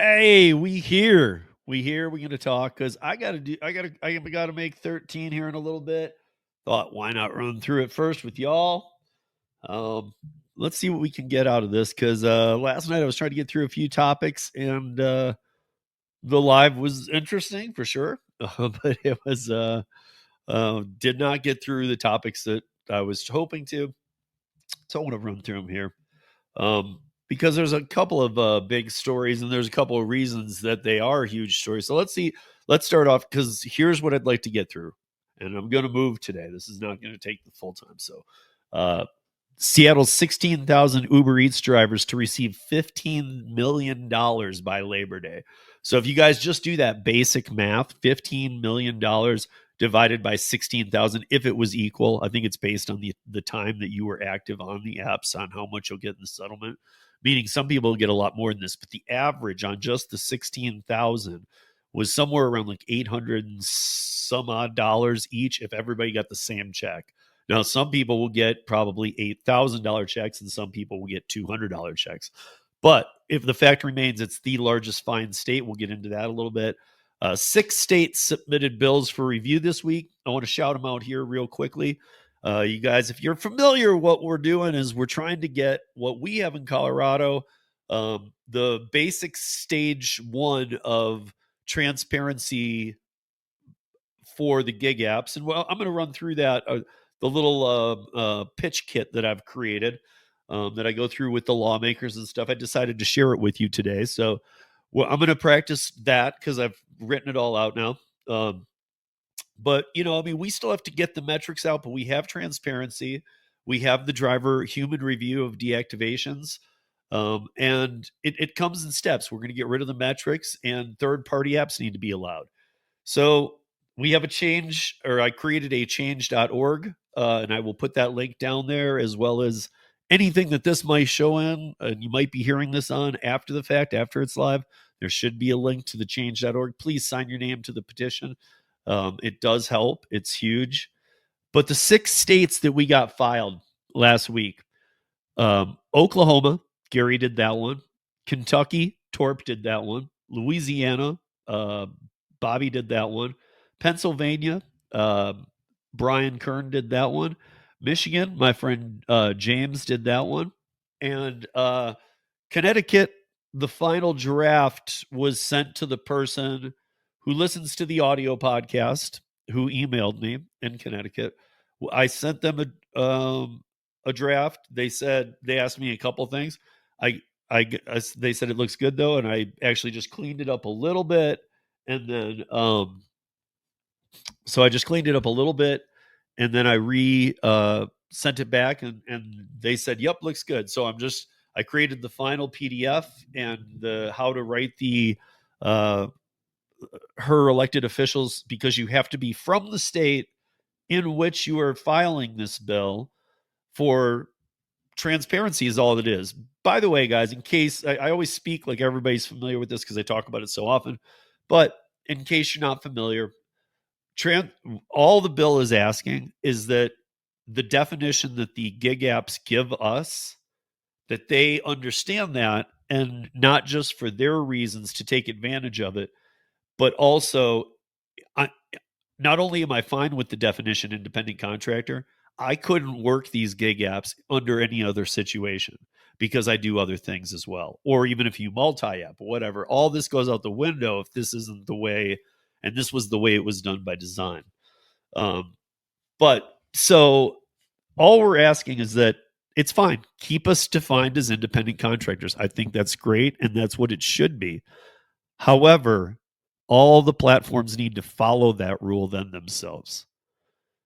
Hey, we here. We here. We're gonna talk because I gotta make 13 here in a little bit. Thought why not run through it first with y'all? Um, let's see what we can get out of this because last night I was trying to get through a few topics and the live was interesting for sure, but it was did not get through the topics that I was hoping to. So I want to run through them here. um, because there's a couple of big stories and there's a couple of reasons that they are huge stories. So let's see. Let's start off because here's what I'd like to get through, and I'm going to move today. This is not going to take the full time. So, uh, Seattle's 16,000 Uber Eats drivers to receive $15 million by Labor Day. So if you guys just do that basic math, $15 million divided by 16,000, if it was equal, I think it's based on the time that you were active on the apps on how much you'll get in the settlement. Meaning some people get a lot more than this, but the average on just the 16,000 was somewhere around like 800 and some odd dollars each if everybody got the same check. Now, some people will get probably $8,000 checks and some people will get $200 checks. But if the fact remains it's the largest fine state, we'll get into that a little bit. 6 states submitted bills for review this week. I want to shout them out here real quickly. You guys, if you're familiar, what we're doing is we're trying to get what we have in Colorado, the basic stage one of transparency for the gig apps. And well, I'm going to run through that, the little pitch kit that I've created that I go through with the lawmakers and stuff. I decided to share it with you today. So well, I'm going to practice that because I've written it all out now. But, I mean, we still have to get the metrics out, but we have transparency. We have the driver human review of deactivations. And it comes in steps. We're going to get rid of the metrics, and third party apps need to be allowed. So we have a change, or I created a change.org, and I will put that link down there as well as anything that this might show in. And you might be hearing this on after the fact, after it's live. There should be a link to the change.org. Please sign your name to the petition. It does help, it's huge. But the 6 states that we got filed last week, Oklahoma, Gary did that one. Kentucky, Torp did that one. Louisiana, Bobby did that one. Pennsylvania, Brian Kern did that one. Michigan, my friend James did that one. And Connecticut, the final draft was sent to the person who listens to the audio podcast, who emailed me in Connecticut. I sent them a draft. They asked me a couple things. I, they said it looks good though, and I actually just cleaned it up a little bit, and then so I just cleaned it up a little bit, and then I sent it back, and they said, "Yep, looks good." So I created the final PDF and the how to write the uh, her elected officials, because you have to be from the state in which you are filing this bill for transparency is all it is. By the way, guys, in case I always speak like everybody's familiar with this because I talk about it so often, but in case you're not familiar, all the bill is asking is that the definition that the gig apps give us, that they understand that, and not just for their reasons to take advantage of it, but also I, not only am I fine with the definition independent contractor, I couldn't work these gig apps under any other situation because I do other things as well. Or even if you multi app, whatever, all this goes out the window if this isn't the way, and this was the way it was done by design. Um, but so all we're asking is that it's fine. Keep us defined as independent contractors. I think that's great, and that's what it should be. However, all the platforms need to follow that rule then themselves.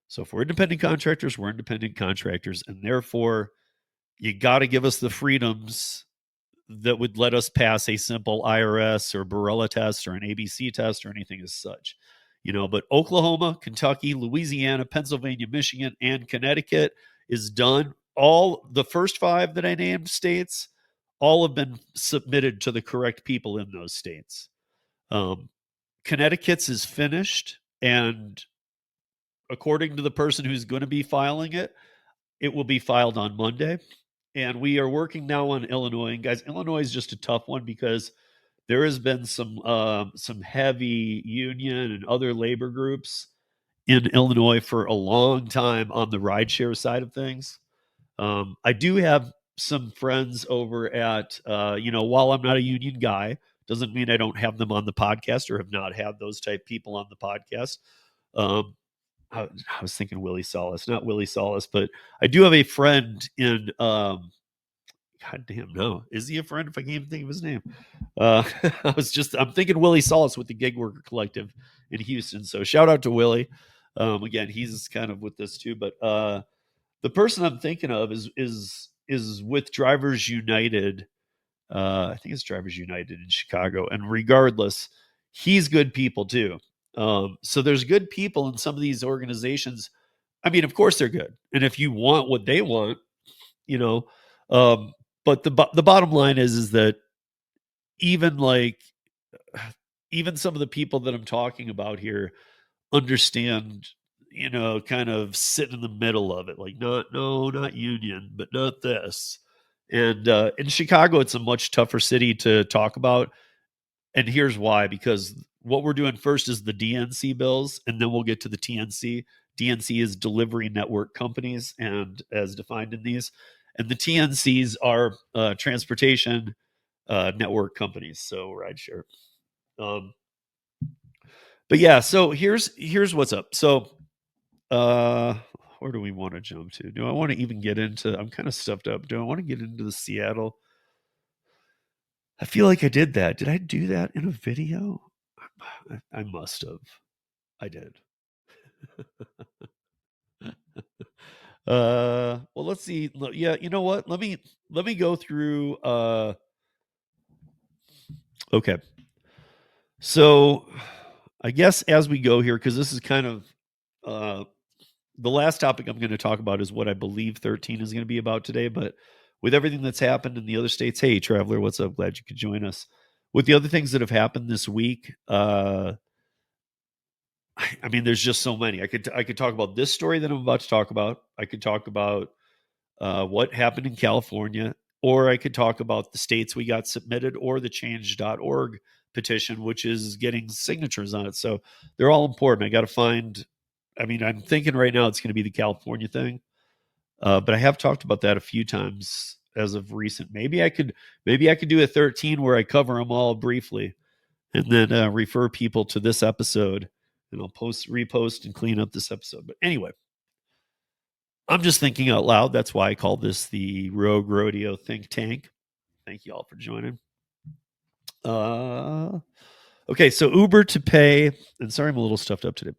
So if we're independent contractors, we're independent contractors, and therefore you got to give us the freedoms that would let us pass a simple IRS or Barella test or an ABC test or anything as such. But Oklahoma, Kentucky, Louisiana, Pennsylvania, Michigan, and Connecticut is done. All the first 5 that I named states, all have been submitted to the correct people in those states. Connecticut's is finished, and according to the person who's going to be filing it, it will be filed on Monday. And we are working now on Illinois. And guys, Illinois is just a tough one because there has been some heavy union and other labor groups in Illinois for a long time on the rideshare side of things. I do have some friends over at, while I'm not a union guy, doesn't mean I don't have them on the podcast or have not had those type people on the podcast. Um, I was thinking Willie Solis, not Willie Solis, but I do have a friend in, God damn, no. Is he a friend if I can't even think of his name? I'm thinking Willie Solis with the Gig Worker Collective in Houston. So shout out to Willie. Again, he's kind of with this too, but the person I'm thinking of is with Drivers United. I think it's Drivers United in Chicago. And regardless, he's good people too. So there's good people in some of these organizations. I mean, of course they're good. And if you want what they want, you know, um, but the bottom line is that even like even some of the people that I'm talking about here understand, kind of sit in the middle of it, like not union, but not this. And in Chicago, it's a much tougher city to talk about, and here's why: because what we're doing first is the DNC bills, and then we'll get to the TNC. DNC is delivery network companies, and as defined in these, and the TNCs are transportation network companies, so rideshare. Um, but yeah, so here's what's up. So uh, where do we want to jump to? Do I want to even get into? I'm kind of stuffed up. Do I want to get into the Seattle? I feel like I did that. Did I do that in a video? I must have. I did. Well, let's see. Yeah, you know what? Let me go through. Okay, so I guess as we go here, because this is kind of uh, the last topic I'm going to talk about is what I believe 13 is going to be about today. But with everything that's happened in the other states, hey, traveler, what's up? Glad you could join us. With the other things that have happened this week, I mean, there's just so many. I could talk about this story that I'm about to talk about. I could talk about what happened in California, or I could talk about the states we got submitted, or the change.org petition, which is getting signatures on it. So they're all important. I got to find, I mean, I'm thinking right now it's going to be the California thing, but I have talked about that a few times as of recent. Maybe I could do a 13 where I cover them all briefly, and then refer people to this episode, and I'll repost, and clean up this episode. But anyway, I'm just thinking out loud. That's why I call this the Rogue Rodeo Think Tank. Thank you all for joining. Uh, okay, so Uber to pay, and sorry I'm a little stuffed up today.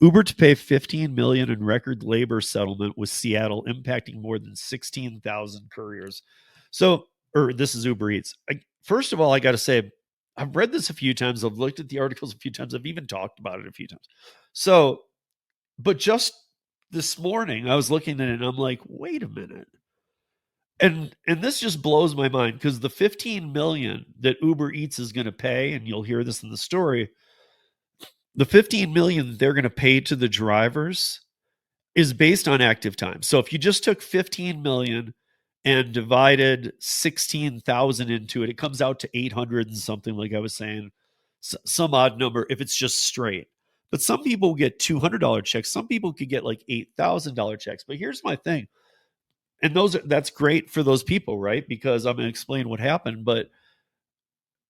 Uber to pay 15 million in record labor settlement with Seattle, impacting more than 16,000 couriers. So, or this is Uber Eats. First of all, I got to say, I've read this a few times. I've looked at the articles a few times. I've even talked about it a few times. So, but just this morning, I was looking at it and I'm like, wait a minute. And this just blows my mind, because the 15 million that Uber Eats is going to pay, and you'll hear this in the story, the 15 million they're going to pay to the drivers is based on active time. So if you just took 15 million and divided 16,000 into it, it comes out to 800 and something, like I was saying, some odd number if it's just straight. But some people get $200 checks. Some people could get like $8,000 checks. But here's my thing. And that's great for those people, right? Because I'm going to explain what happened, but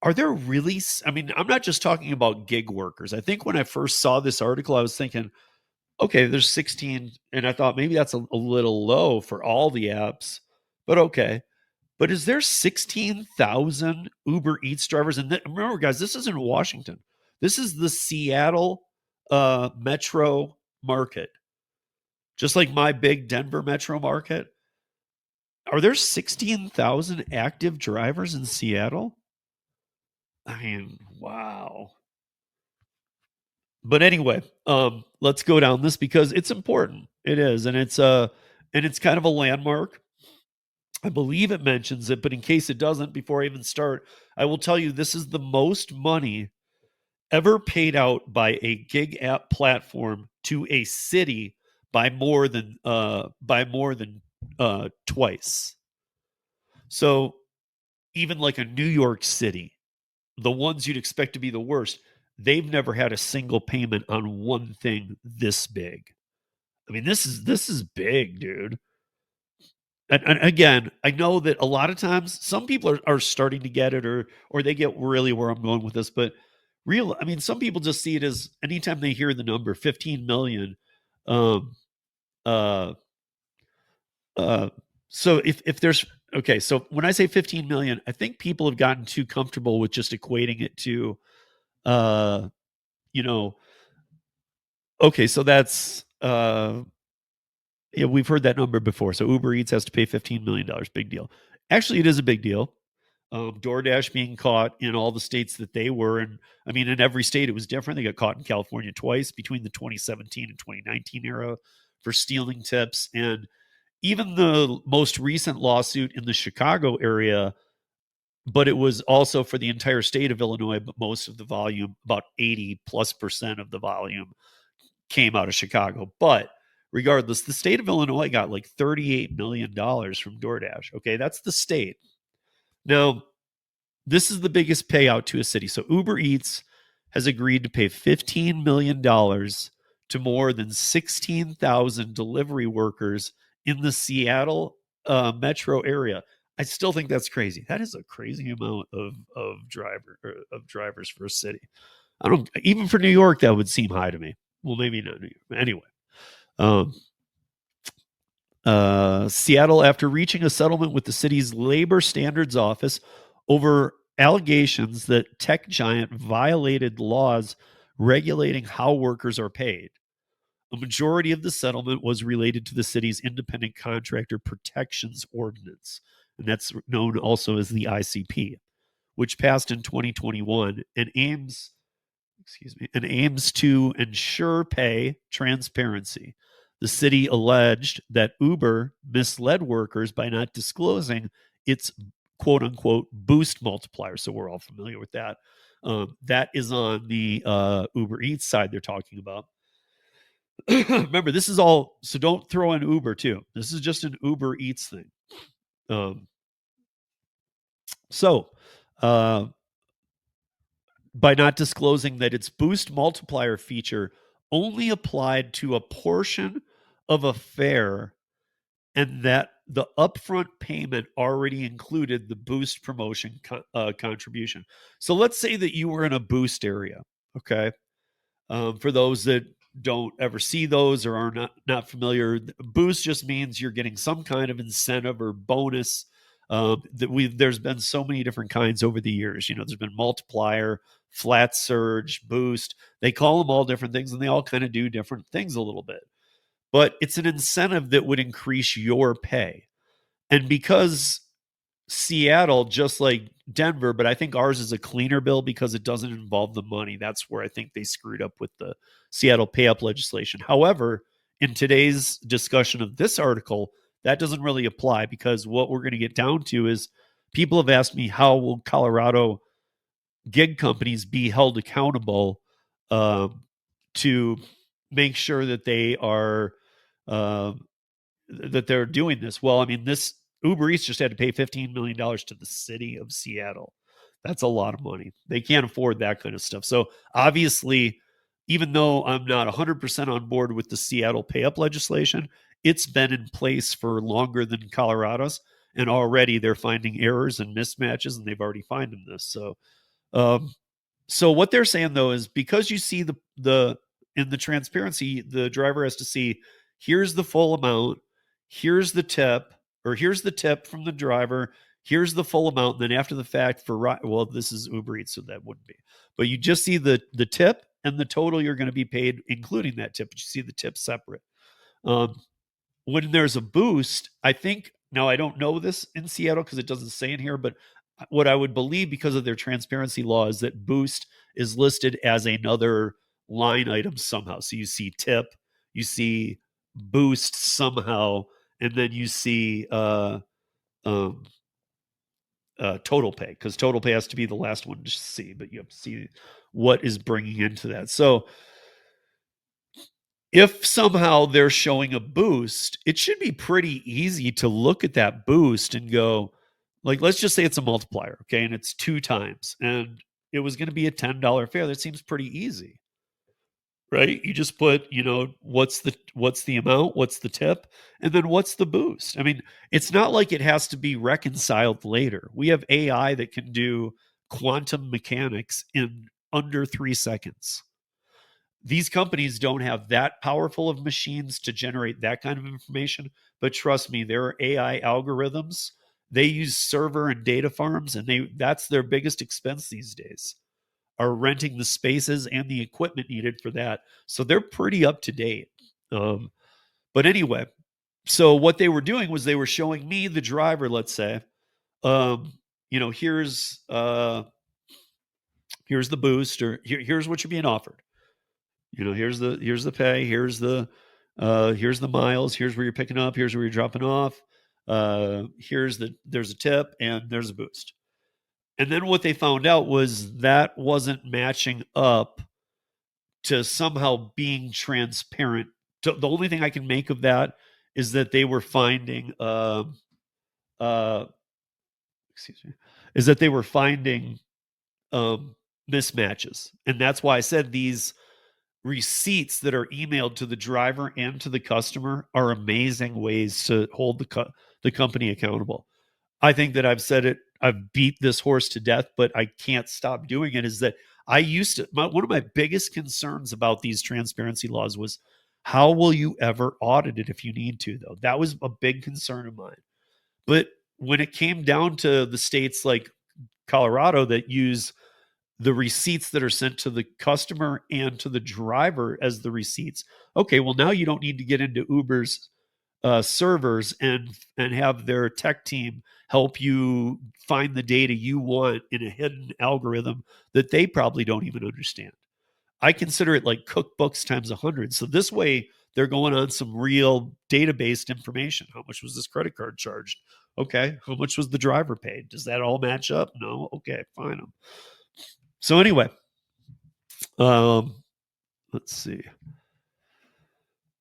are there really, I mean, I'm not just talking about gig workers. I think when I first saw this article, I was thinking, okay, there's 16, and I thought maybe that's a little low for all the apps, but okay. But is there 16,000 Uber Eats drivers? And remember, guys, this isn't Washington. This is the Seattle metro market, just like my big Denver metro market. Are there 16,000 active drivers in Seattle? I mean, wow. But anyway, let's go down this because it's important. It is, and it's kind of a landmark. I believe it mentions it, but in case it doesn't, before I even start, I will tell you this is the most money ever paid out by a gig app platform to a city by more than twice. So even like a New York City the ones you'd expect to be the worst, they've never had a single payment on one thing this big. I mean, this is big, dude. And again, I know that a lot of times some people are starting to get it, or they get really where I'm going with this, but I mean, some people just see it as anytime they hear the number 15 million. Um, uh, uh, so if there's okay, so when I say 15 million, I think people have gotten too comfortable with just equating it to, uh, you know, okay, so that's yeah, we've heard that number before. So Uber Eats has to pay $15 million. Big deal. Actually, it is a big deal. DoorDash being caught in all the states that they were in. I mean, in every state it was different. They got caught in California twice between the 2017 and 2019 era for stealing tips. And even the most recent lawsuit in the Chicago area, but it was also for the entire state of Illinois, but most of the volume, about 80+% of the volume, came out of Chicago. But regardless, the state of Illinois got like $38 million from DoorDash. Okay, that's the state. Now, this is the biggest payout to a city. So Uber Eats has agreed to pay $15 million to more than 16,000 delivery workers in the Seattle metro area. I still think that's crazy. That is a crazy amount of drivers for a city. I don't even for New York that would seem high to me. Well, maybe not New York. Anyway, um, Seattle, after reaching a settlement with the city's labor standards office over allegations that tech giant violated laws regulating how workers are paid. A majority of the settlement was related to the city's independent contractor protections ordinance, and that's known also as the ICP, which passed in 2021 and aims to ensure pay transparency. The city alleged that Uber misled workers by not disclosing its quote unquote boost multiplier. So we're all familiar with that. That is on the Uber Eats side they're talking about. Remember, this is all, so don't throw in Uber too. This is just an Uber Eats thing. Um, so, uh, by not disclosing that its boost multiplier feature only applied to a portion of a fare and that the upfront payment already included the boost promotion contribution. So let's say that you were in a boost area, okay? For those that don't ever see those or are not familiar, boost just means you're getting some kind of incentive or bonus. There's been so many different kinds over the years. You know, there's been multiplier, flat surge, boost. They call them all different things, and they all kind of do different things a little bit. But it's an incentive that would increase your pay. And because Seattle, just like Denver, but I think ours is a cleaner bill because it doesn't involve the money. That's where I think they screwed up with the Seattle pay up legislation. However, in today's discussion of this article, that doesn't really apply because what we're going to get down to is people have asked me how will Colorado gig companies be held accountable to make sure that they are uh, that they're doing this. Well, I mean, this Uber Eats just had to pay $15 million to the city of Seattle. That's a lot of money. They can't afford that kind of stuff. So obviously, even though I'm not 100% on board with the Seattle pay up legislation, it's been in place for longer than Colorado's. And already they're finding errors and mismatches, and they've already found this. Um, so what they're saying though is because you see the in the transparency, the driver has to see here's the full amount, here's the tip, or here's the tip from the driver, here's the full amount. And then after the fact well, this is Uber Eats, so that wouldn't be. But you just see the tip and the total you're going to be paid, including that tip. But you see the tip separate. Um, when there's a boost, I think now I don't know this in Seattle because it doesn't say in here, but what I would believe because of their transparency law is that boost is listed as another line item somehow. So you see tip, you see boost somehow, and then you see um, total pay because total pay has to be the last one to see, but you have to see what is bringing into that. So if somehow they're showing a boost, it should be pretty easy to look at that boost and go, like, let's just say it's a multiplier, okay, and it's 2 times, and it was going to be a $10 fare. That seems pretty easy, right? You just put, what's the amount, what's the tip, and then what's the boost. I mean, it's not like it has to be reconciled later. We have AI that can do quantum mechanics in under 3 seconds. These companies don't have that powerful of machines to generate that kind of information, but trust me, there are AI algorithms. They use server and data farms, and that's their biggest expense these days, are renting the spaces and the equipment needed for that. So they're pretty up to date. But anyway, so what they were doing was they were showing me, the driver, let's say, um, here's the boost, or here's what you're being offered. Here's the pay, here's the miles, here's where you're picking up, here's where you're dropping off. There's a tip and there's a boost. And then what they found out was that wasn't matching up to somehow being transparent. The only thing I can make of that is that they were finding uh excuse me, is that they were finding mismatches. And that's why I said these receipts that are emailed to the driver and to the customer are amazing ways to hold the company accountable. I think that I've beat this horse to death, but I can't stop doing it. Is that I used to, one of my biggest concerns about these transparency laws was, how will you ever audit it if you need to, though? That was a big concern of mine. But when it came down to the states like Colorado that use the receipts that are sent to the customer and to the driver as the receipts, okay, well, now you don't need to get into Uber's servers and have their tech team help you find the data you want in a hidden algorithm that they probably don't even understand. I consider it like cookbooks times 100. So this way, they're going on some real data-based information. How much was this credit card charged? Okay. How much was the driver paid? Does that all match up? No. Okay, fine. So anyway, um, let's see.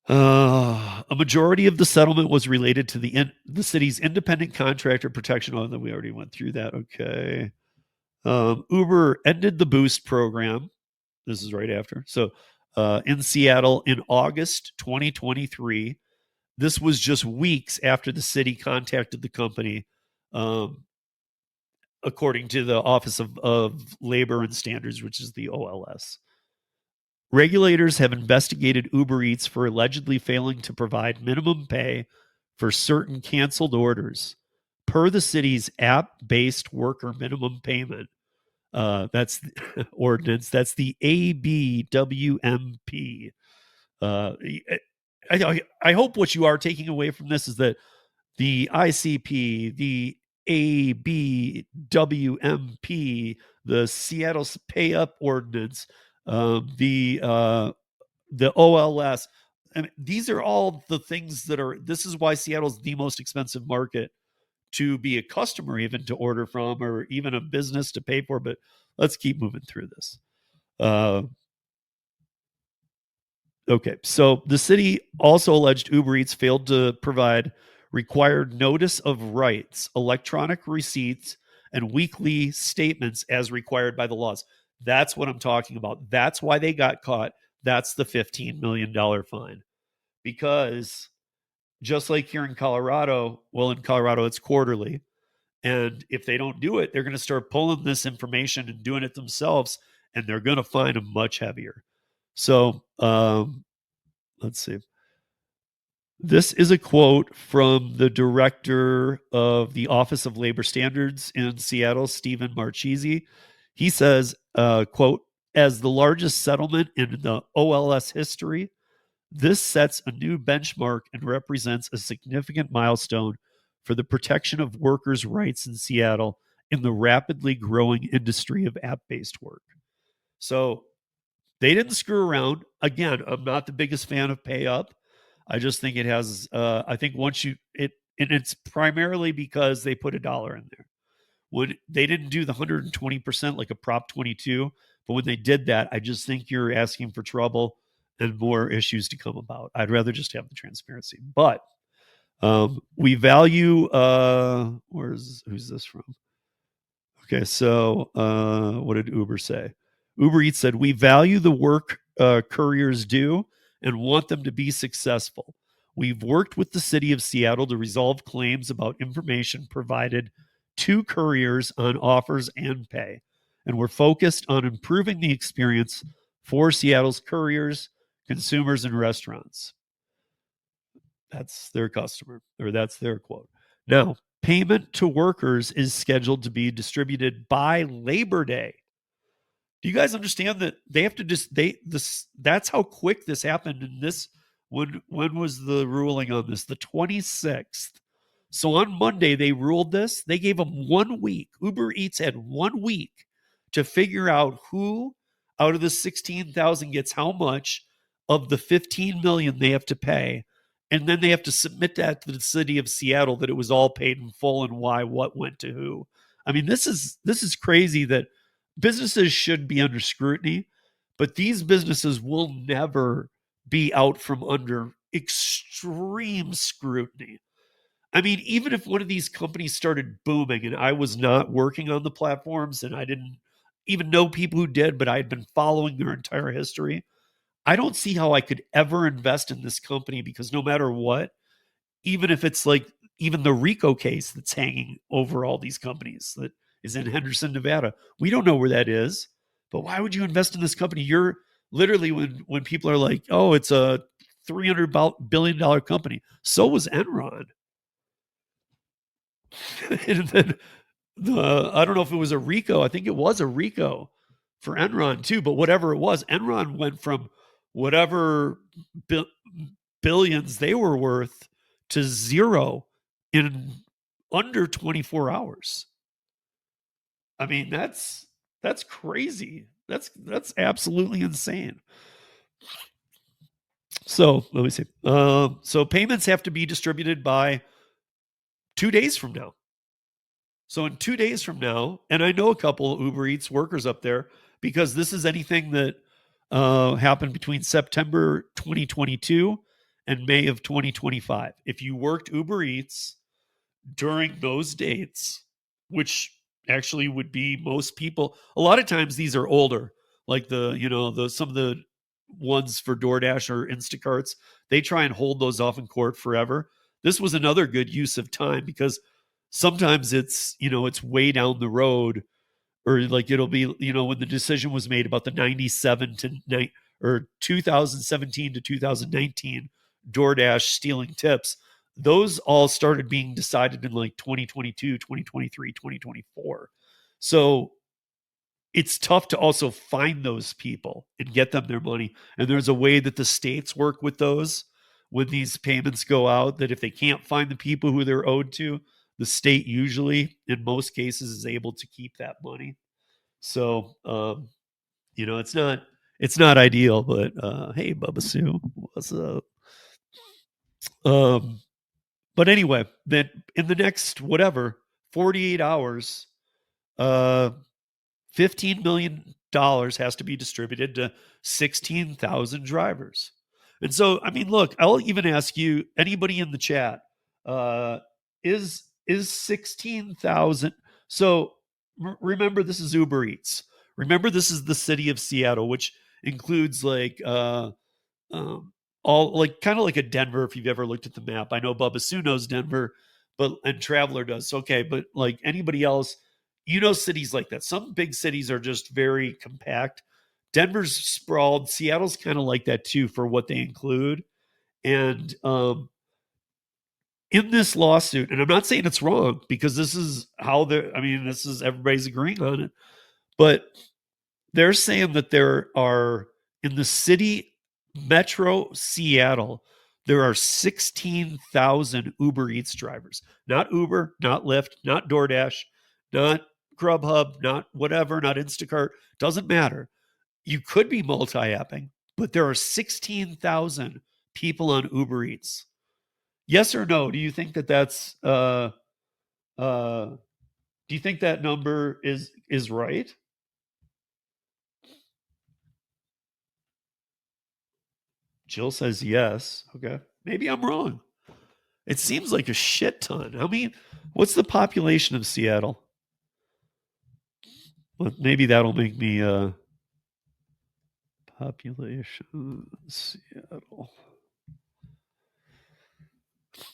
A majority of the settlement was related to the city's independent contractor protection. Oh, then we already went through that. Okay. Uber ended the Boost program. This is right after. So, in Seattle in August 2023. This was just weeks after the city contacted the company, um, according to the Office of Labor and Standards, which is the OLS. Regulators have investigated Uber Eats for allegedly failing to provide minimum pay for certain canceled orders. Per the city's app-based worker minimum payment, that's the ordinance. That's the ABWMP. Uh, I hope what you are taking away from this is that the ICP, the ABWMP, the Seattle Pay Up Ordinance, the OLS. I mean, these are all the things that are. This is why Seattle's the most expensive market to be a customer, even to order from, or even a business to pay for. But let's keep moving through this. Uh, Okay, so the city also alleged Uber Eats failed to provide required notice of rights, electronic receipts, and weekly statements as required by the laws. That's what I'm talking about. That's why they got caught. That's the $15 million fine. Because just like here in Colorado, well, in Colorado, it's quarterly. And if they don't do it, they're going to start pulling this information and doing it themselves, and they're going to fine them much heavier. So, let's see. This is a quote from the director of the Office of Labor Standards in Seattle, Stephen Marchese. He says, quote, as the largest settlement in the OLS history, this sets a new benchmark and represents a significant milestone for the protection of workers' rights in Seattle in the rapidly growing industry of app-based work. So they didn't screw around. Again, I'm not the biggest fan of pay up. I just think it has. I think once and it's primarily because they put $1 in there. When they didn't do the 120% like a Prop 22, but when they did that, I just think you're asking for trouble and more issues to come about. I'd rather just have the transparency. But we value. Who's this from? Okay, so what did Uber say? Uber Eats said, we value the work couriers do and want them to be successful. We've worked with the city of Seattle to resolve claims about information provided to couriers on offers and pay. And we're focused on improving the experience for Seattle's couriers, consumers, and restaurants. That's their customer, or that's their quote. Now, payment to workers is scheduled to be distributed by Labor Day. Do you guys understand that they have to just that's how quick this happened? And this, when was the ruling on this? The 26th. So on Monday they ruled this. They gave them 1 week. Uber Eats had 1 week to figure out who out of the 16,000 gets how much of the 15 million they have to pay. And then they have to submit that to the city of Seattle that it was all paid in full and why what went to who. I mean, this is crazy that businesses should be under scrutiny, but these businesses will never be out from under extreme scrutiny. I mean, even if one of these companies started booming and I was not working on the platforms and I didn't even know people who did, but I had been following their entire history, I don't see how I could ever invest in this company because no matter what, even if it's like even the RICO case that's hanging over all these companies that is in Henderson, Nevada. We don't know where that is, but why would you invest in this company? You're literally when people are like, "Oh, it's a $300 billion company." So was Enron. And then I don't know if it was a RICO. I think it was a RICO for Enron too, but whatever it was, Enron went from whatever bi- billions they were worth to zero in under 24 hours. I mean, that's crazy. That's absolutely insane. So let me see. So payments have to be distributed by 2 days from now. So in 2 days from now, and I know a couple of Uber Eats workers up there because this is anything that happened between September 2022 and May of 2025. If you worked Uber Eats during those dates, which actually would be most people, a lot of times these are older, like the some of the ones for DoorDash or Instacarts, they try and hold those off in court forever. This was another good use of time because sometimes it's way down the road, or like it'll be when the decision was made about the 97 to or 2017 to 2019 DoorDash stealing tips. Those all started being decided in like 2022, 2023, 2024. So it's tough to also find those people and get them their money. And there's a way that the states work with those when these payments go out, that if they can't find the people who they're owed to, the state usually, in most cases, is able to keep that money. So, it's not ideal, but hey, Bubba Sue, what's up? Um, but anyway, then in the next whatever 48 hours, uh, $15 million has to be distributed to 16,000 drivers. And so, I mean, look, I'll even ask you, anybody in the chat, uh, is 16,000? So remember, this is Uber Eats. Remember, this is the city of Seattle, which includes like um, all like kind of like a Denver. If you've ever looked at the map, I know Bubba Sue knows Denver, but and Traveler does. Okay, but like anybody else, cities like that. Some big cities are just very compact. Denver's sprawled. Seattle's kind of like that too for what they include. And in this lawsuit, and I'm not saying it's wrong because this is how they're. I mean, this is everybody's agreeing on it, but they're saying that there are in the city metro Seattle, there are 16,000 Uber Eats drivers. Not Uber, not Lyft, not DoorDash, not Grubhub, not whatever, not Instacart. Doesn't matter. You could be multi-apping, but there are 16,000 people on Uber Eats. Yes or no? Do you think that that's uh do you think that number is right? Jill says yes. Okay. Maybe I'm wrong. It seems like a shit ton. I mean, what's the population of Seattle? Well, maybe that'll make me population Seattle.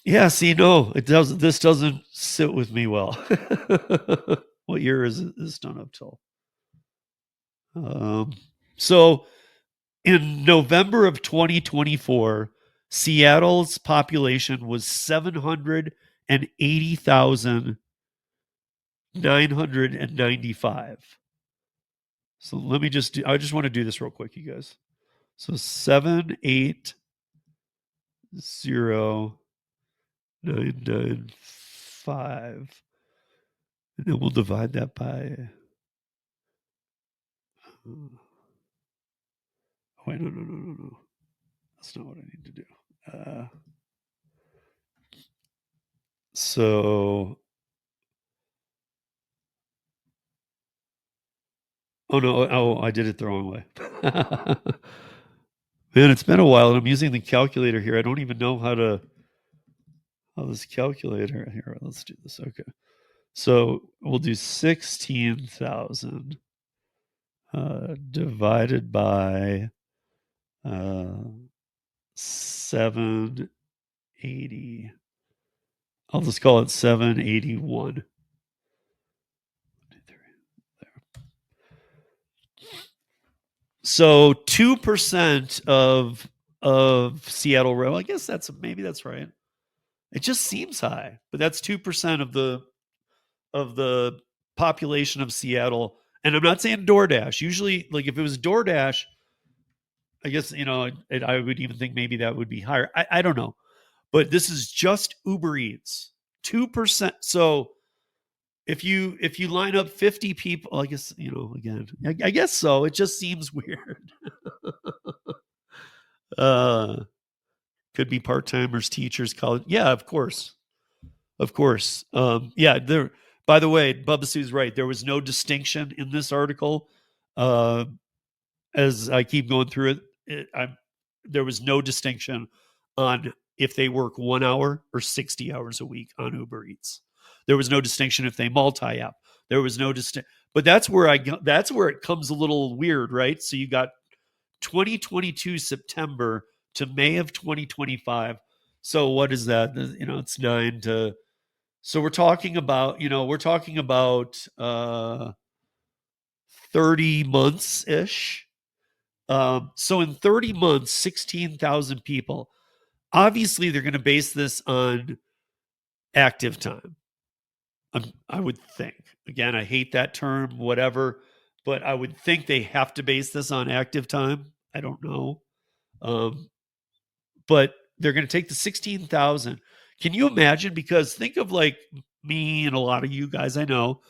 Yeah, see, no, it doesn't. This doesn't sit with me well. What year is this done up till? Um, so in November of 2024, Seattle's population was 780,995. So let me just do, I just want to do this real quick, you guys. So 780,995. And then we'll divide that by wait, no. That's not what I need to do. So oh no, oh, I did it the wrong way. Man, it's been a while and I'm using the calculator here. I don't even know how this calculator here. Let's do this. Okay. So we'll do 16,000 divided by 780. I'll just call it 781. So 2% of Seattle Rail. I guess maybe that's right. It just seems high, but that's 2% of the population of Seattle. And I'm not saying DoorDash. Usually, like if it was DoorDash, I guess I would even think maybe that would be higher. I don't know, but this is just Uber Eats, 2%. So if you line up 50 people, I guess again, I guess so. It just seems weird. uh, could be part timers, teachers, college. Yeah, of course. Of course. Yeah, there. By the way, Bubba Sue's right. There was no distinction in this article. Uh, as I keep going through there was no distinction on if they work 1 hour or 60 hours a week on Uber Eats. There was no distinction if they multi-app. There was no distinction. But that's where it comes a little weird, right? So you got 2022 September to May of 2025. So what is that? It's 9 to so we're talking about 30 months ish. So in 30 months, 16,000 people. Obviously, they're going to base this on active time. I would think. Again, I hate that term, whatever, but I would think they have to base this on active time. I don't know. But they're going to take the 16,000. Can you imagine? Because think of like me and a lot of you guys I know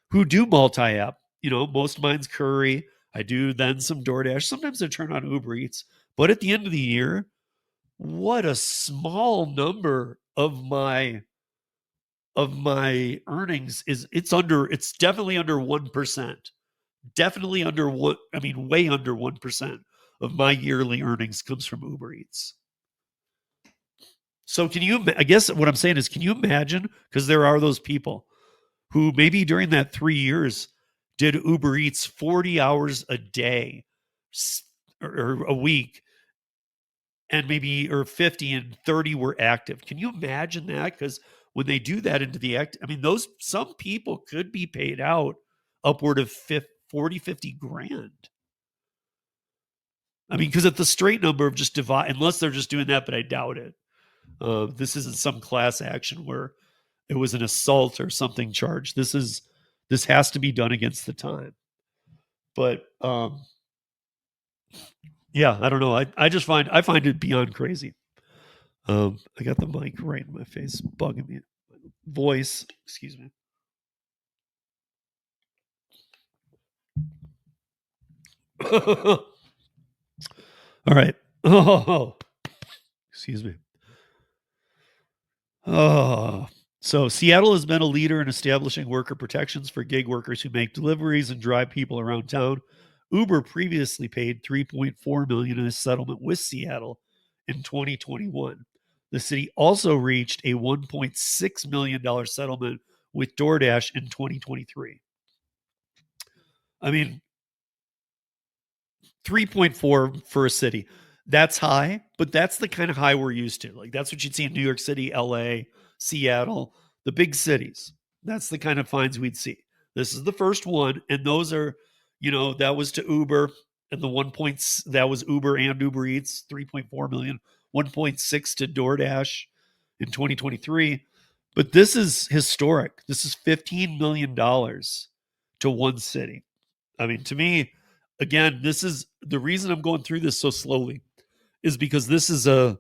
who do multi-app. Most of mine's Curry. I do then some DoorDash. Sometimes I turn on Uber Eats. But at the end of the year, what a small number of my earnings it's definitely under 1%. Definitely under one, I mean way under 1% of my yearly earnings comes from Uber Eats. So I guess what I'm saying is, can you imagine? Because there are those people who maybe during that 3 years did Uber Eats 40 hours a day or a week, and maybe or 50 and 30 were active. Can you imagine that? Because when they do that into the act, I mean, some people could be paid out upward of 40, 50 grand. I mean, because at the straight number of just divide, unless they're just doing that, but I doubt it. This isn't some class action where it was an assault or something charged. This has to be done against the time. But yeah, I don't know. I find it beyond crazy. I got the mic right in my face, bugging me. Voice, excuse me. All right. Oh, excuse me. Oh, so Seattle has been a leader in establishing worker protections for gig workers who make deliveries and drive people around town. Uber previously paid $3.4 million in a settlement with Seattle in 2021. The city also reached a $1.6 million settlement with DoorDash in 2023. I mean, 3.4 for a city. That's high, but that's the kind of high we're used to. Like that's what you'd see in New York City, LA, Seattle, the big cities. That's the kind of fines we'd see. This is the first one, and those are, that was to Uber, and the 1 point that was Uber and Uber Eats, 3.4 million, 1.6 to DoorDash in 2023. But this is historic. This is $15 million to one city. I mean, to me, again, this is the reason I'm going through this so slowly is because this is a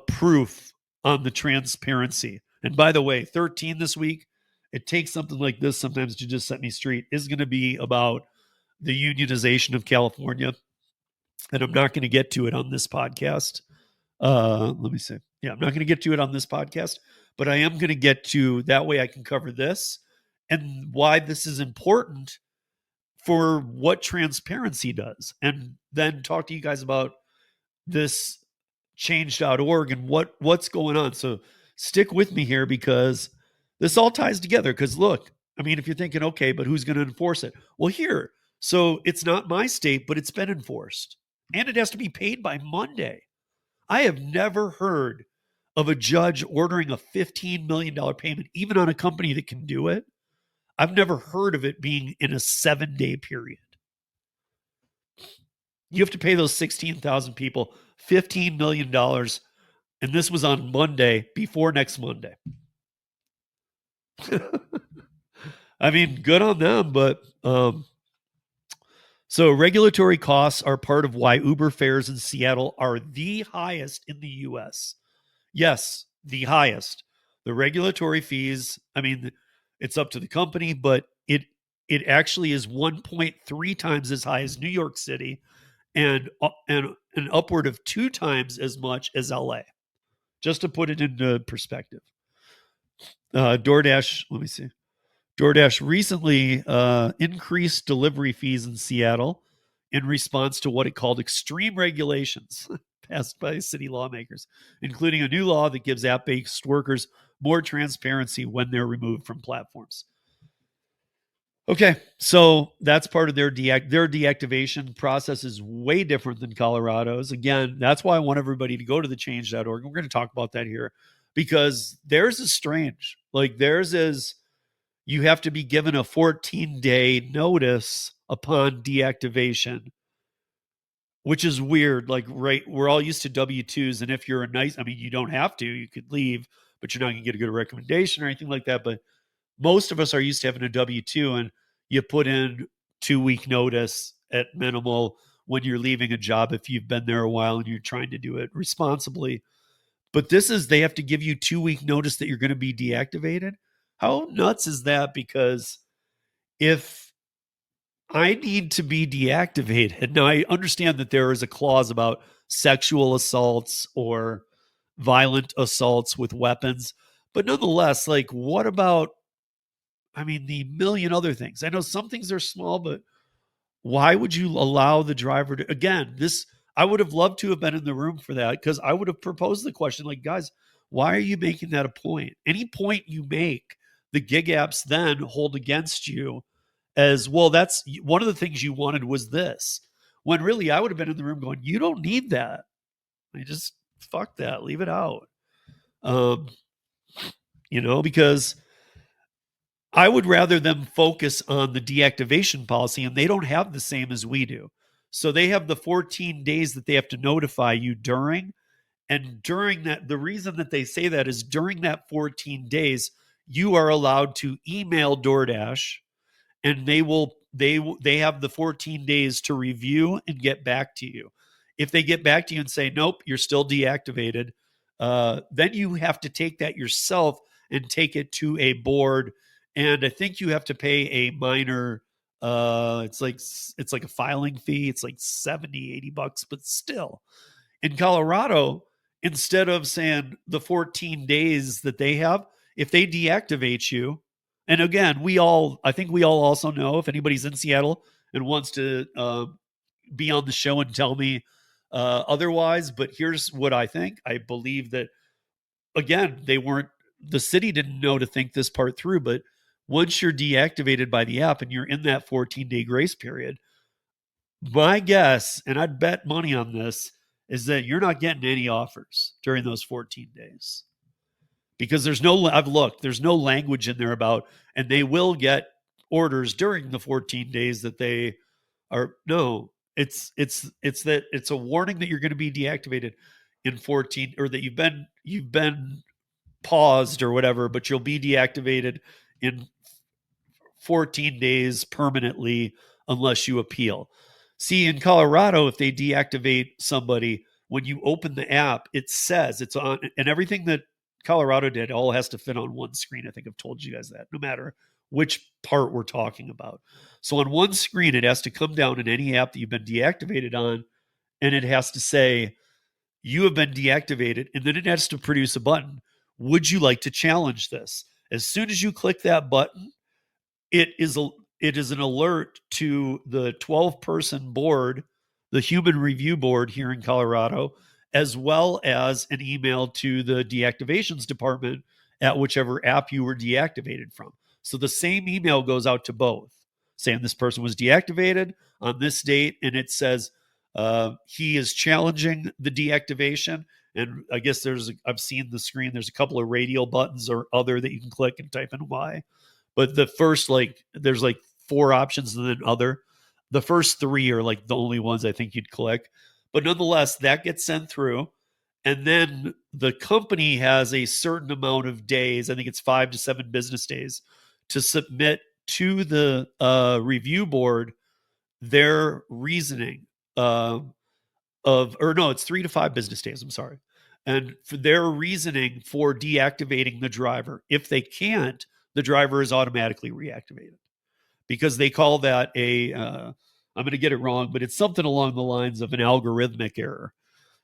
proof on the transparency. And by the way, 13 this week, it takes something like this sometimes to just set me straight, is going to be about the unionization of California. And I'm not going to get to it on this podcast. Let me see. Yeah, I'm not going to get to it on this podcast, but I am going to get to that way I can cover this and why this is important for what transparency does, and then talk to you guys about this change.org and what's going on. So stick with me here because this all ties together. Because look, I mean, if you're thinking, okay, but who's going to enforce it? Well, here, so it's not my state, but it's been enforced, and it has to be paid by Monday. I have never heard of a judge ordering a $15 million payment, even on a company that can do it. I've never heard of it being in a 7-day period. You have to pay those 16,000 people $15 million. And this was on Monday, before next Monday. I mean, good on them. But so regulatory costs are part of why Uber fares in Seattle are the highest in the US. Yes, the highest. The regulatory fees, I mean, it's up to the company, but it actually is 1.3 times as high as New York City and an upward of 2 times as much as LA. Just to put it into perspective. DoorDash, let me see. DoorDash recently increased delivery fees in Seattle in response to what it called extreme regulations passed by city lawmakers, including a new law that gives app-based workers more transparency when they're removed from platforms. Okay, so that's part of their deactivation process is way different than Colorado's. Again, that's why I want everybody to go to the change.org. We're going to talk about that here because theirs is strange. Like theirs is you have to be given a 14-day notice upon deactivation, which is weird. Like, right, we're all used to W-2s, and if you're I mean, you don't have to, you could leave, but you're not going to get a good recommendation or anything like that. But most of us are used to having a W-2, and you put in 2-week notice at minimal when you're leaving a job if you've been there a while and you're trying to do it responsibly. But this is, they have to give you 2-week notice that you're going to be deactivated. How nuts is that? Because if I need to be deactivated, now I understand that there is a clause about sexual assaults or violent assaults with weapons, but nonetheless, like, what about, I mean, the million other things? I know some things are small, but why would you allow the driver to, again, this, I would have loved to have been in the room for that because I would have proposed the question like, guys, why are you making that a point? Any point you make, the gig apps then hold against you as, well, that's one of the things you wanted was this. When really I would have been in the room going, you don't need that. I just, fuck that, leave it out. Because I would rather them focus on the deactivation policy, and they don't have the same as we do. So they have the 14 days that they have to notify you during. And during that, the reason that they say that is during that 14 days, you are allowed to email DoorDash, and they have the 14 days to review and get back to you. If they get back to you and say, nope, you're still deactivated, then you have to take that yourself and take it to a board. And I think you have to pay a minor, it's like a filing fee. It's like 70, $80, but still. In Colorado, instead of saying the 14 days that they have, if they deactivate you, and again, I think we all also know, if anybody's in Seattle and wants to be on the show and tell me otherwise, but here's what I think. I believe that, again, the city didn't know to think this part through, but once you're deactivated by the app and you're in that 14-day grace period, my guess, and I'd bet money on this, is that you're not getting any offers during those 14 days. Because I've looked, there's no language in there about, and they will get orders during the 14 days that they are, no, it's that it's a warning that you're going to be deactivated in 14, or that you've been paused or whatever, but you'll be deactivated in 14 days permanently unless you appeal. See, in Colorado, if they deactivate somebody, when you open the app, it says it's on, and everything that Colorado did all has to fit on one screen. I think I've told you guys that, no matter which part we're talking about. So on one screen, it has to come down in any app that you've been deactivated on, and it has to say, you have been deactivated, and then it has to produce a button. Would you like to challenge this? As soon as you click that button, it is an alert to the 12-person board, the human review board here in Colorado, as well as an email to the deactivations department at whichever app you were deactivated from. So the same email goes out to both, saying this person was deactivated on this date, and it says he is challenging the deactivation. And I guess I've seen the screen, there's a couple of radial buttons or other that you can click and type in why. But the first, there's 4 options and then other. The first 3 are the only ones I think you'd click. But nonetheless, that gets sent through. And then the company has a certain amount of days, I think it's 5 to 7 business days, to submit to the review board their reasoning it's 3 to 5 business days, I'm sorry. And for their reasoning for deactivating the driver. If they can't, the driver is automatically reactivated, because they call that I'm going to get it wrong, but it's something along the lines of an algorithmic error.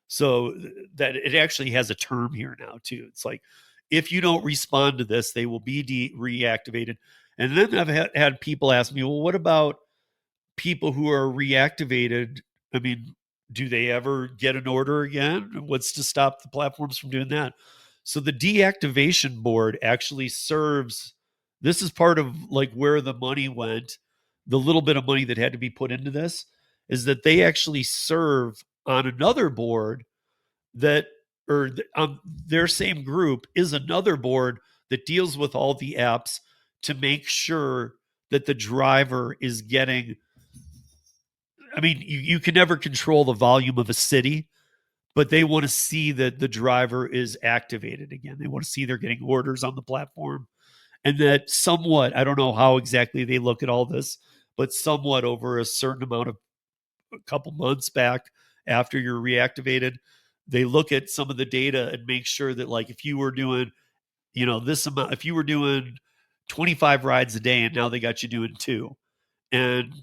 So that it actually has a term here now too. It's like, if you don't respond to this, they will be reactivated. And then I've had people ask me, well, what about people who are reactivated? I mean, do they ever get an order again? What's to stop the platforms from doing that? So the deactivation board actually serves, this is part of where the money went, the little bit of money that had to be put into this, is that they actually serve on another board that, or on their same group is another board that deals with all the apps to make sure that the driver is getting, I mean, you can never control the volume of a city, but they want to see that the driver is activated again. They want to see they're getting orders on the platform, and that somewhat, I don't know how exactly they look at all this, but somewhat over a certain amount of a couple months back after you're reactivated, they look at some of the data and make sure that if you were doing, this amount, if you were doing 25 rides a day and now they got you doing 2, and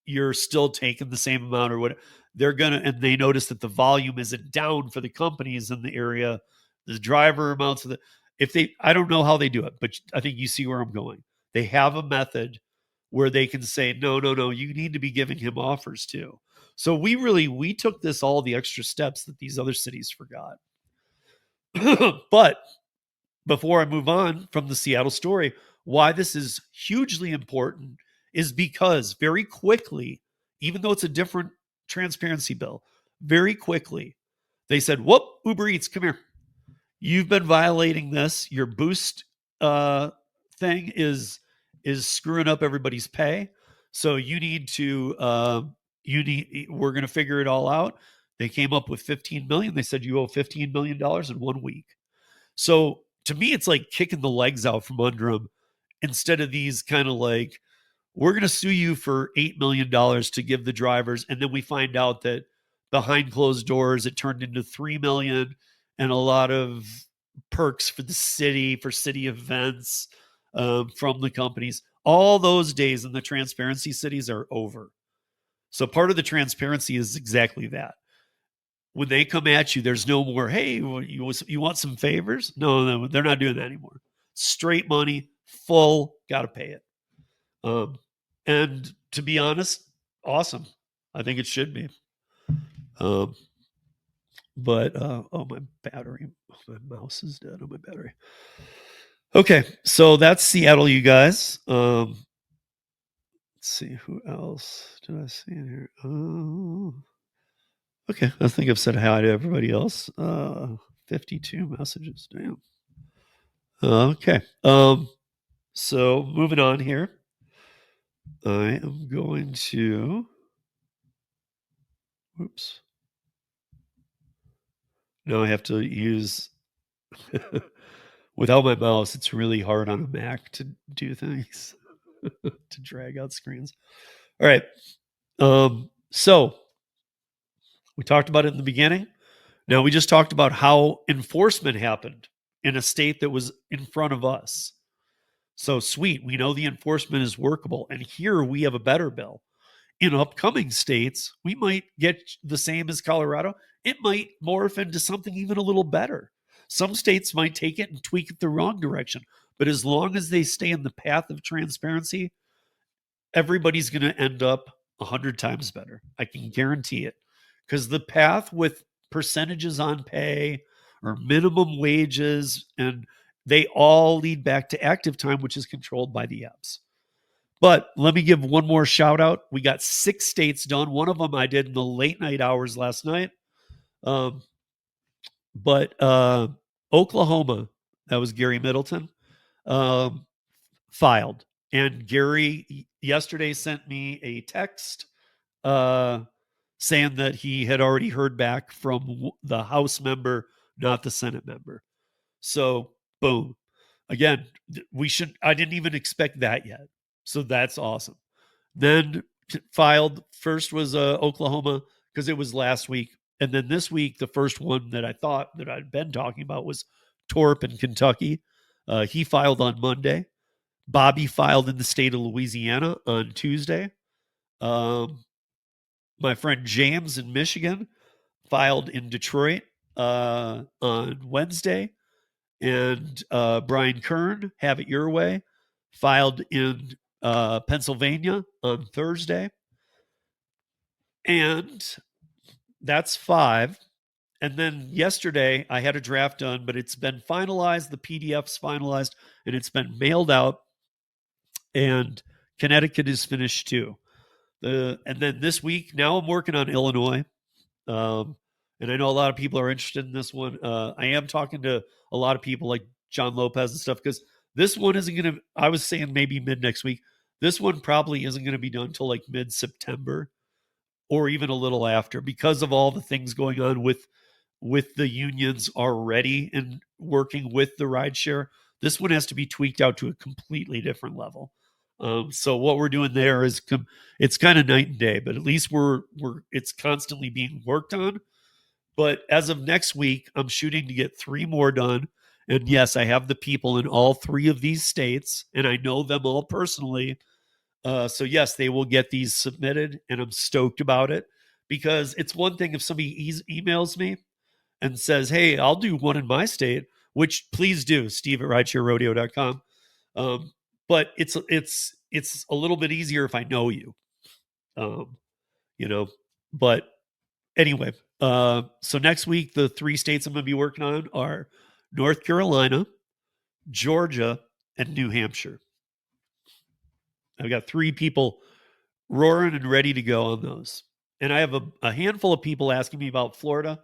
you're still taking the same amount or what, and they notice that the volume isn't down for the companies in the area, the driver amounts of I don't know how they do it, but I think you see where I'm going. They have a method where they can say, no, you need to be giving him offers too. So we took this all the extra steps that these other cities forgot. But before I move on from the Seattle story, why this is hugely important is because very quickly, even though it's a different transparency bill, very quickly they said, whoop, Uber Eats, come here. You've been violating this. Your boost thing is screwing up everybody's pay. So you need to we're going to figure it all out. They came up with 15 million. They said you owe $15 million in 1 week. So to me, it's like kicking the legs out from under them, instead of these kind of we're going to sue you for $8 million to give the drivers. And then we find out that behind closed doors, it turned into 3 million and a lot of perks for the city, for city events from the companies. All those days in the transparency cities are over. So part of the transparency is exactly that. When they come at you, there's no more, hey, you want some favors? No, they're not doing that anymore. Straight money, full, got to pay it. And to be honest, awesome. I think it should be. But my battery, my mouse is dead on my battery. Okay, so that's Seattle, you guys. Let's see, who else did I see in here? Okay, I think I've said hi to everybody else. 52 messages. Damn. Okay. So moving on here. I am going to oops. Now I have to use without my mouse, it's really hard on a Mac to do things, to drag out screens. All right. So we talked about it in the beginning. Now we just talked about how enforcement happened in a state that was in front of us. So sweet, we know the enforcement is workable. And here we have a better bill. In upcoming states, we might get the same as Colorado. It might morph into something even a little better. Some states might take it and tweak it the wrong direction. But as long as they stay in the path of transparency, everybody's going to end up 100 times better. I can guarantee it. Because the path with percentages on pay or minimum wages, and they all lead back to active time, which is controlled by the apps. But let me give one more shout out. We got 6 states done. One of them I did in the late night hours last night. Um, but Oklahoma, that was Gary Middleton, um, filed. And Gary yesterday sent me a text uh, saying that he had already heard back from the House member, not the Senate member. So, boom. Again, I didn't even expect that yet. So that's awesome. Then filed first was Oklahoma because it was last week. And then this week, the first one that I thought that I'd been talking about was Torp in Kentucky. He filed on Monday. Bobby filed in the state of Louisiana on Tuesday. Um, my friend James in Michigan filed in Detroit on Wednesday. And Brian Kern, Have It Your Way, filed in Pennsylvania on Thursday. And that's 5. And then yesterday, I had a draft done, but it's been finalized. The PDF's finalized, and it's been mailed out. And Connecticut is finished too. And then this week, now I'm working on Illinois. And I know a lot of people are interested in this one. I am talking to a lot of people like John Lopez and stuff because this one isn't going to, I was saying maybe mid next week. This one probably isn't going to be done until like mid September or even a little after because of all the things going on with the unions already and working with the rideshare. This one has to be tweaked out to a completely different level. So what we're doing there is it's kind of night and day, but at least we're it's constantly being worked on. But as of next week, I'm shooting to get 3 more done. And yes, I have the people in all 3 of these states, and I know them all personally. So yes, they will get these submitted, and I'm stoked about it because it's one thing if somebody emails me and says, "Hey, I'll do one in my state," which please do, Steve at ridesharerodeo.com. But it's a little bit easier if I know you, um, you know. But anyway, so next week the 3 states I'm going to be working on are North Carolina, Georgia, and New Hampshire. I've got 3 people roaring and ready to go on those. And I have a handful of people asking me about Florida.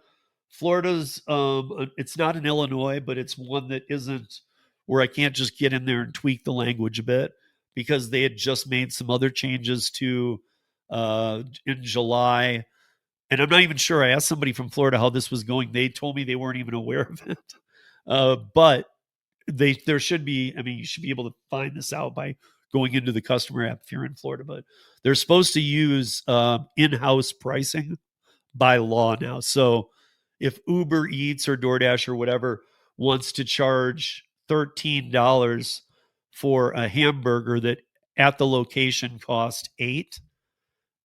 Florida's it's not in Illinois, but it's one that isn't where I can't just get in there and tweak the language a bit because they had just made some other changes to in July. And I'm not even sure. I asked somebody from Florida how this was going. They told me they weren't even aware of it. But there should be, I mean, you should be able to find this out by going into the customer app if you're in Florida, but they're supposed to use in-house pricing by law now. So if Uber Eats or DoorDash or whatever wants to charge $13 for a hamburger that at the location cost 8,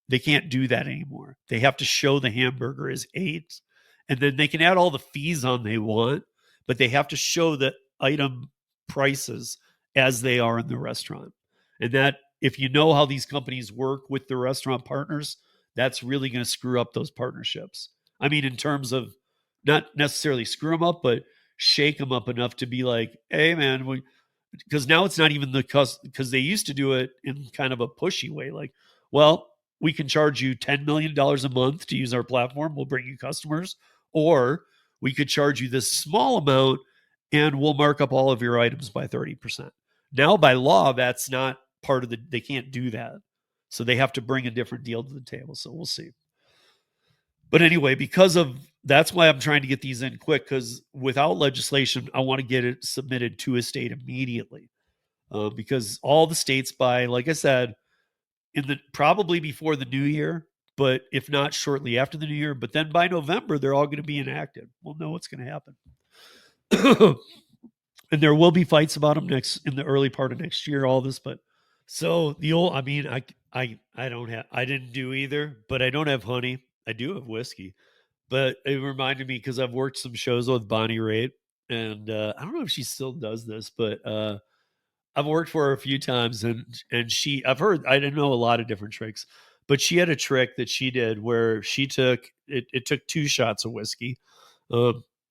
they can't do that anymore. They have to show the hamburger is 8, and then they can add all the fees on they want, but they have to show the item prices as they are in the restaurant. And that, if you know how these companies work with the restaurant partners, that's really going to screw up those partnerships. I mean, in terms of not necessarily screw them up, but shake them up enough to be like, hey, man, because now it's not even the cost, because they used to do it in kind of a pushy way, like, well, we can charge you $10 million a month to use our platform, we'll bring you customers, or we could charge you this small amount and we'll mark up all of your items by 30%. Now by law, that's not part of the, they can't do that, so they have to bring a different deal to the table. So we'll see. But anyway, because of, that's why I'm trying to get these in quick, because without legislation, I want to get it submitted to a state immediately. Because all the states, by, like I said, in the probably before the new year, but if not shortly after the new year, but then by November they're all going to be enacted. We'll know what's going to happen. And there will be fights about them next in the early part of next year, all this. But so the old, I mean, I don't have, I didn't do either, but I don't have honey. I do have whiskey. But it reminded me, because I've worked some shows with Bonnie Raitt, and I don't know if she still does this, but I've worked for her a few times, and she, I've heard, I didn't know a lot of different tricks, but she had a trick that she did where she took it. It took 2 shots of whiskey.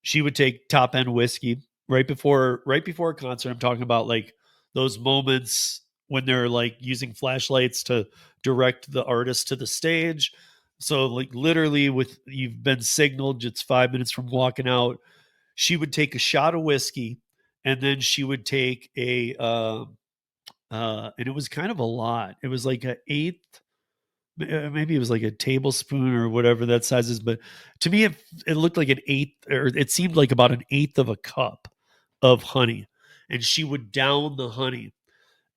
She would take top end whiskey right before a concert. I'm talking about like those moments when they're like using flashlights to direct the artist to the stage. So like literally, with, you've been signaled, it's 5 minutes from walking out. She would take a shot of whiskey, and then she would take a and it was kind of a lot. It was like an eighth, maybe it was like a tablespoon or whatever that size is. But to me, it looked like an eighth, or it seemed like about an eighth of a cup of honey. And she would down the honey,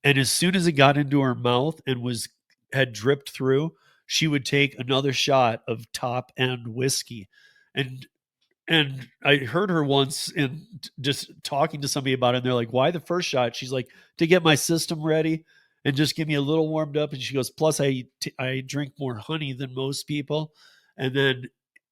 and as soon as it got into her mouth and was, had dripped through, she would take another shot of top end whiskey. And I heard her once in just talking to somebody about it, and they're like, "Why the first shot?" She's like, "To get my system ready and just get me a little warmed up." And she goes, "Plus, I drink more honey than most people, and then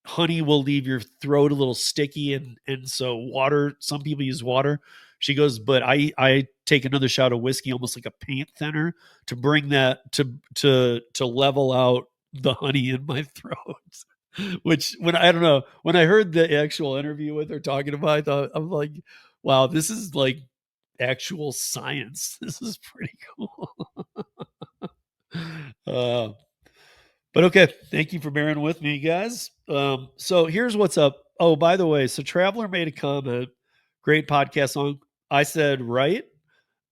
honey will leave your throat a little sticky, and so water. Some people use water." She goes, "But I take another shot of whiskey, almost like a paint thinner, to bring that to level out the honey in my throat." Which, when, I don't know, when I heard the actual interview with her talking about, I thought, I'm like, wow, this is like actual science. This is pretty cool. uh, but okay, thank you for bearing with me, guys. So here's what's up. Oh, by the way, so Traveler made a comment. Great podcast song. I said right,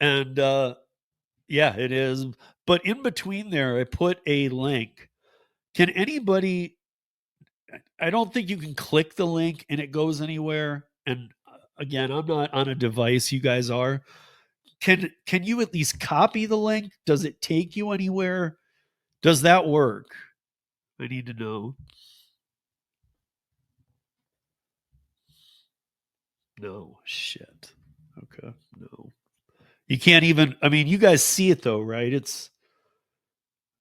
and yeah, it is. But in between there, I put a link. Can anybody, I don't think you can click the link and it goes anywhere. And again, I'm not on a device. You guys are. Can you at least copy the link? Does it take you anywhere? Does that work? I need to know. No shit. Okay. No. You can't even, I mean, you guys see it though, right? It's,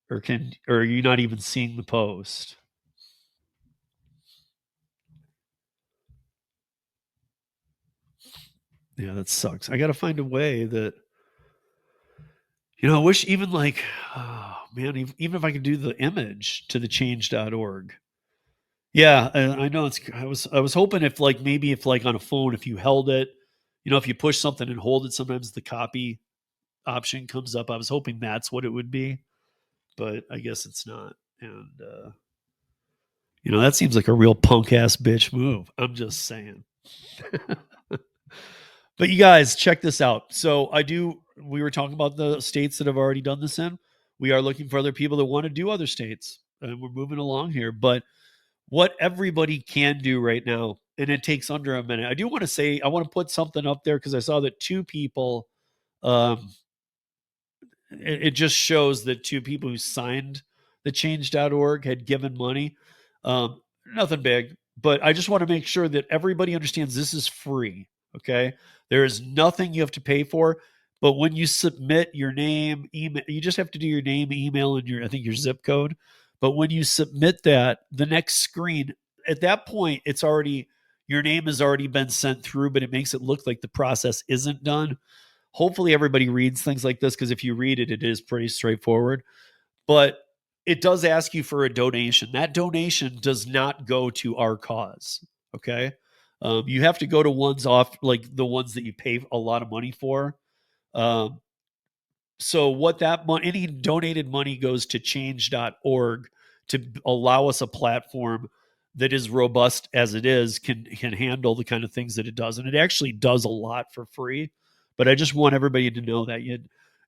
or are you not even seeing the post? Yeah, that sucks. I got to find a way that, I wish even like, oh man, even if I could do the image to the change.org. Yeah, I know it's, I was hoping if like, maybe if like on a phone, if you held it, if you push something and hold it, sometimes the copy option comes up. I was hoping that's what it would be, but I guess it's not. And that seems like a real punk ass bitch move. I'm just saying. But you guys, check this out. So we were talking about the states that have already done this in. We are looking for other people that want to do other states. And we're moving along here. But what everybody can do right now, and it takes under a minute. I do want to say, I want to put something up there because I saw that two people, um, it just shows that two people who signed the change.org had given money. Nothing big, but I just want to make sure that everybody understands this is free. Okay. There is nothing you have to pay for. But when you submit your name, email, you just have to do your name, email, and I think your zip code. But when you submit that, the next screen, at that point, it's already, your name has already been sent through, but it makes it look like the process isn't done. Hopefully everybody reads things like this, because if you read it, it is pretty straightforward. But it does ask you for a donation. That donation does not go to our cause. Okay. You have to go to ones off, like the ones that you pay a lot of money for. Um, so what that money, any donated money goes to change.org to allow us a platform that is robust as it is, can handle the kind of things that it does. And it actually does a lot for free. But I just want everybody to know that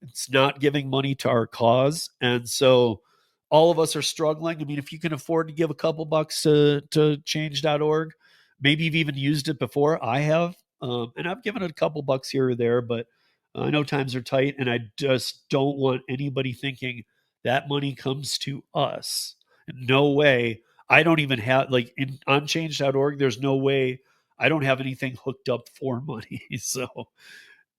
it's not giving money to our cause. And so all of us are struggling. I mean, if you can afford to give a couple bucks to change.org, maybe you've even used it before. I have. And I've given it a couple bucks here or there, but I know times are tight, and I just don't want anybody thinking that money comes to us. No way. I don't even have, like, on change.org, there's no way I don't have anything hooked up for money. So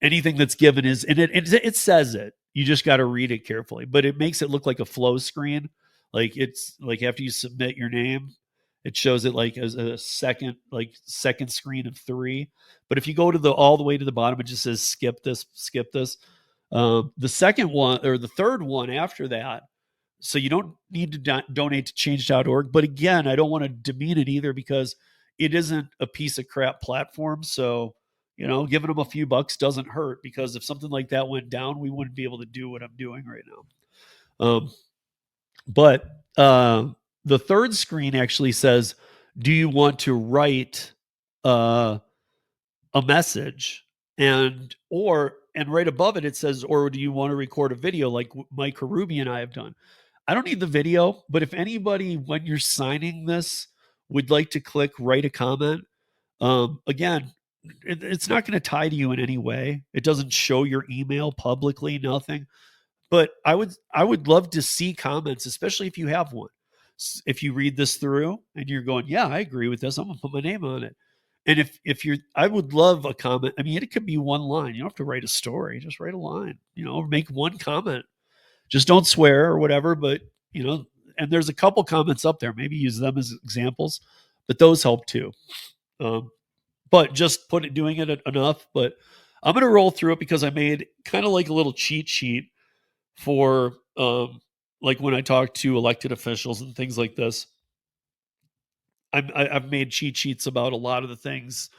anything that's given is, and it says it. You just got to read it carefully, but it makes it look like a flow screen. Like, it's like after you submit your name, it shows it like as a second screen of three. But if you go to the all the way to the bottom, it just says skip this, skip this. The second one, or the third one after that, so you don't need to donate to change.org. But again, I don't want to demean it either, because it isn't a piece of crap platform. So, giving them a few bucks doesn't hurt, because if something like that went down, we wouldn't be able to do what I'm doing right now. But the third screen actually says, do you want to write uh, a message? And right above it, it says, or do you want to record a video like Mike Harubi and I have done? I don't need the video, but if anybody, when you're signing this, would like to click write a comment, again, it's not going to tie to you in any way. It doesn't show your email publicly, nothing. But I would love to see comments, especially if you have one. If you read this through and you're going, yeah, I agree with this, I'm gonna put my name on it. And if you're, I would love a comment. I mean, it could be one line. You don't have to write a story. Just write a line. Or make one comment. Just don't swear or whatever. But and there's a couple comments up there. Maybe use them as examples, but those help too. Um, but just doing it enough. But I'm gonna roll through it because I made kind of like a little cheat sheet for like when I talk to elected officials and things like this. I've made cheat sheets about a lot of the things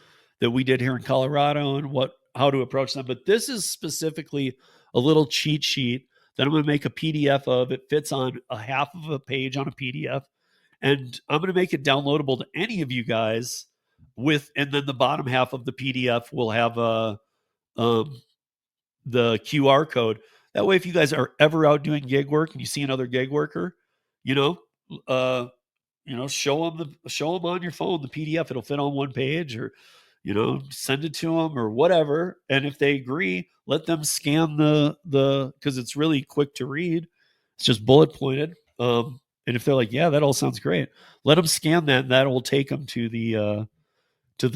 that we did here in Colorado and how to approach them. But this is specifically a little cheat sheet that I'm going to make a PDF of. It fits on a half of a page on a PDF, and I'm going to make it downloadable to any of you guys. And then the bottom half of the PDF will have um, the QR code. That way, if you guys are ever out doing gig work and you see another gig worker, you know, uh, show them on your phone the PDF. It'll fit on one page, or send it to them or whatever. And if they agree, let them scan the because it's really quick to read. It's just bullet pointed. And if they're like, yeah, that all sounds great, let them scan that, and that will take them to the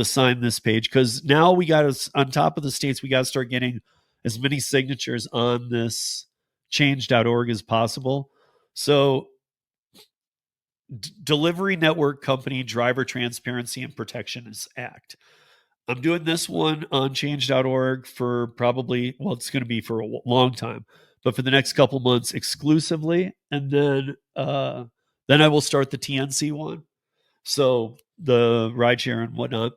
sign this page. Because now we got to, on top of the states, we got to start getting as many signatures on this change.org as possible. So Delivery Network Company Driver Transparency and Protections Act. I'm doing this one on change.org for probably, well, it's going to be for a long time, but for the next couple months exclusively. And then I will start the TNC one. So the rideshare and whatnot.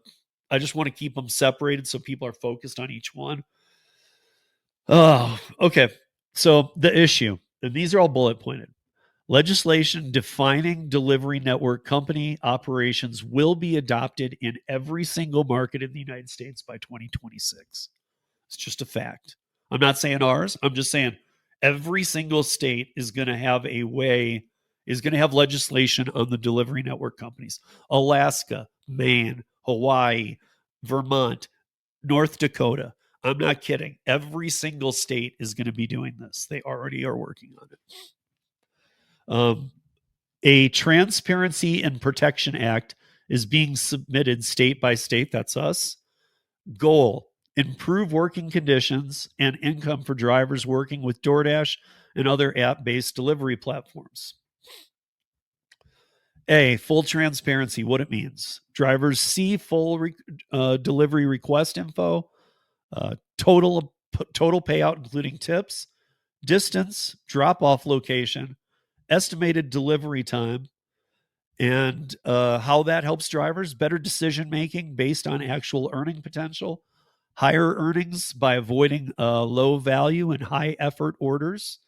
I just want to keep them separated so people are focused on each one. Oh, okay. So the issue, and these are all bullet pointed. Legislation defining delivery network company operations will be adopted in every single market in the United States by 2026. It's just a fact. I'm not saying ours. I'm just saying every single state is going to have legislation on the delivery network companies. Alaska, Maine, Hawaii, Vermont, North Dakota. I'm not kidding. Every single state is going to be doing this. They already are working on it. A Transparency and Protection Act is being submitted state by state. That's us. Goal: improve working conditions and income for drivers working with DoorDash and other app-based delivery platforms. Full transparency, what it means. Drivers see full delivery request info, total payout, including tips, distance, drop-off location, estimated delivery time, and how that helps drivers, better decision making based on actual earning potential, higher earnings by avoiding low value and high effort orders,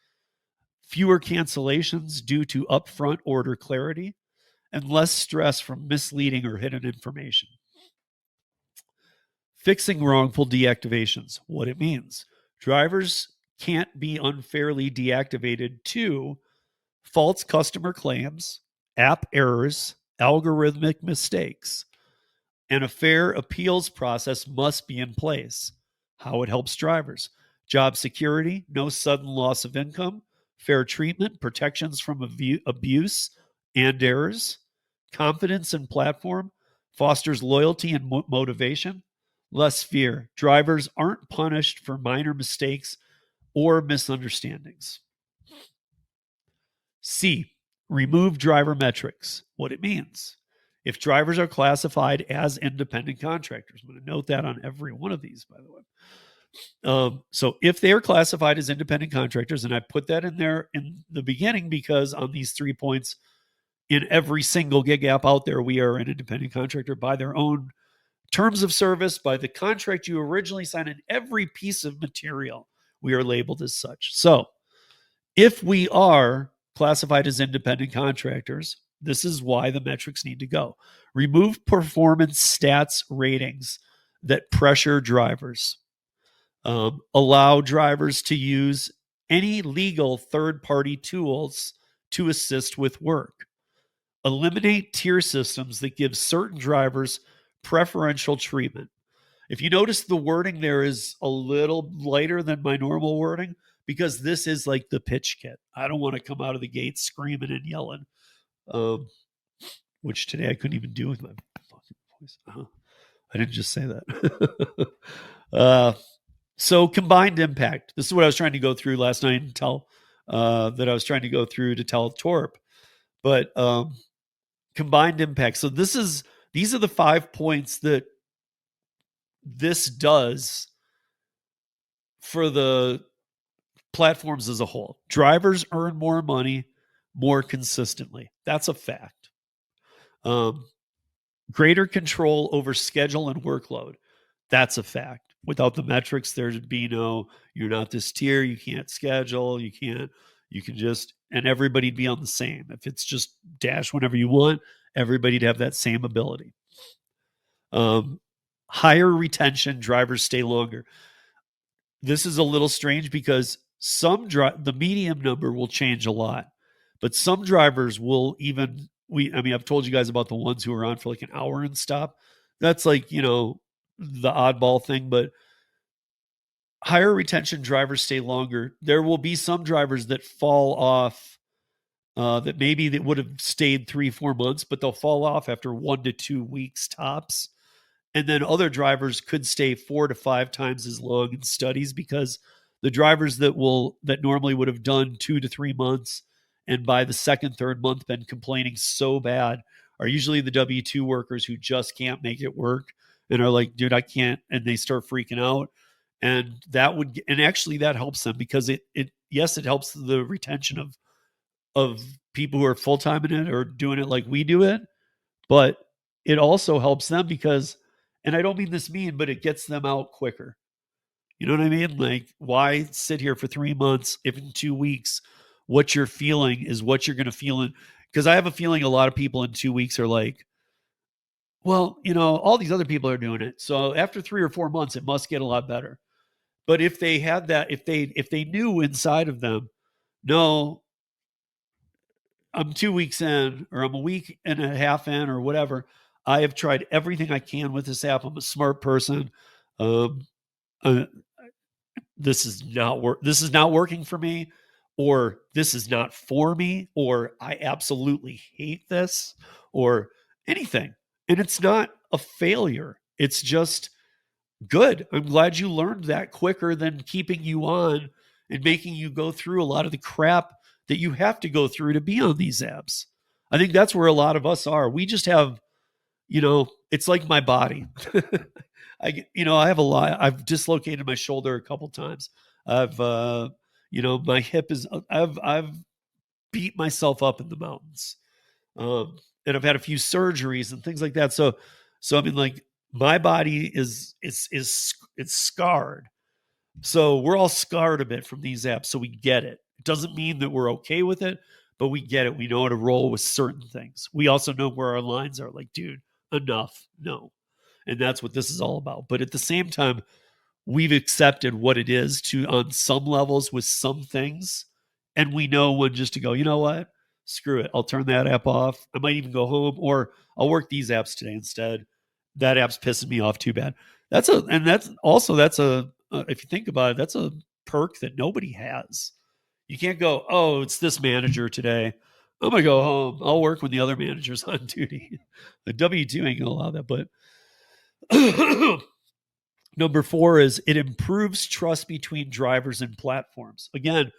fewer cancellations due to upfront order clarity, and less stress from misleading or hidden information. Fixing wrongful deactivations. What it means: drivers can't be unfairly deactivated to false customer claims, app errors, algorithmic mistakes, and a fair appeals process must be in place. How it helps drivers: job security, no sudden loss of income, fair treatment, protections from abuse and errors, confidence in platform, fosters loyalty and motivation, less fear. Drivers aren't punished for minor mistakes or misunderstandings. C, remove driver metrics. What it means: if drivers are classified as independent contractors, I'm going to note that on every one of these, by the way. So if they are classified as independent contractors, and I put that in there in the beginning because on these 3 points, in every single gig app out there, we are an independent contractor by their own terms of service, by the contract you originally signed, in every piece of material, we are labeled as such. So if we are classified as independent contractors, this is why the metrics need to go. Remove performance stats ratings that pressure drivers. Allow drivers to use any legal third-party tools to assist with work. Eliminate tier systems that give certain drivers preferential treatment. If you notice, the wording there is a little lighter than my normal wording because this is like the pitch kit. I don't want to come out of the gate screaming and yelling, which today I couldn't even do with my fucking voice. I didn't just say that. So combined impact. This is what I was trying to go through last night and tell that I was trying to go through to tell Torp. But combined impact. So these are the 5 points that this does for the platforms as a whole. Drivers earn more money more consistently. That's a fact. Greater control over schedule and workload. That's a fact. Without the metrics, there'd be no, you're not this tier, you can't schedule, you can just, and everybody'd be on the same. If it's just dash whenever you want, everybody'd have that same ability. Higher retention, drivers stay longer. This is a little strange because the medium number will change a lot, but some drivers will even, I've told you guys about the ones who are on for like an hour and stop. That's like, the oddball thing, but higher retention drivers stay longer. There will be some drivers that fall off that maybe they would have stayed 3-4 months, but they'll fall off after 1 to 2 weeks tops. And then other drivers could stay 4 to 5 times as long in studies because the drivers that normally would have done 2 to 3 months and by the second, third month been complaining so bad are usually the W-2 workers who just can't make it work and are like, dude, I can't. And they start freaking out. And actually that helps them because it helps the retention of people who are full-time in it or doing it like we do it. But it also helps them because, and I don't mean this mean, but it gets them out quicker. You know what I mean? Like, why sit here for 3 months if in 2 weeks what you're feeling is what you're going to feel in? Because I have a feeling a lot of people in 2 weeks are like, well, all these other people are doing it. So after 3 or 4 months, it must get a lot better. But if they had that, if they knew inside of them, no, I'm 2 weeks in, or I'm a week and a half in, or whatever. I have tried everything I can with this app. I'm a smart person. This is not working for me, or this is not for me, or I absolutely hate this, or anything. And it's not a failure. It's just good. I'm glad you learned that quicker than keeping you on and making you go through a lot of the crap that you have to go through to be on these apps. I think that's where a lot of us are. We just have, it's like my body. I have a lot. I've dislocated my shoulder a couple times. My hip is, I've beat myself up in the mountains. And I've had a few surgeries and things like that. So I mean, like, My body is it's scarred. So we're all scarred a bit from these apps. So we get it. It doesn't mean that we're okay with it, but we get it. We know how to roll with certain things. We also know where our lines are. Like, dude, enough. No. And that's what this is all about. But at the same time, we've accepted what it is to on some levels with some things, and we know when just to go, you know what, screw it, I'll turn that app off. I might even go home, or I'll work these apps today instead. That app's pissing me off too bad. That's a if you think about it, that's a perk that nobody has. You can't go, oh, it's this manager today, I'm gonna go home, I'll work when the other manager's on duty. The W2 ain't gonna allow that. But number 4 is it improves trust between drivers and platforms. Again,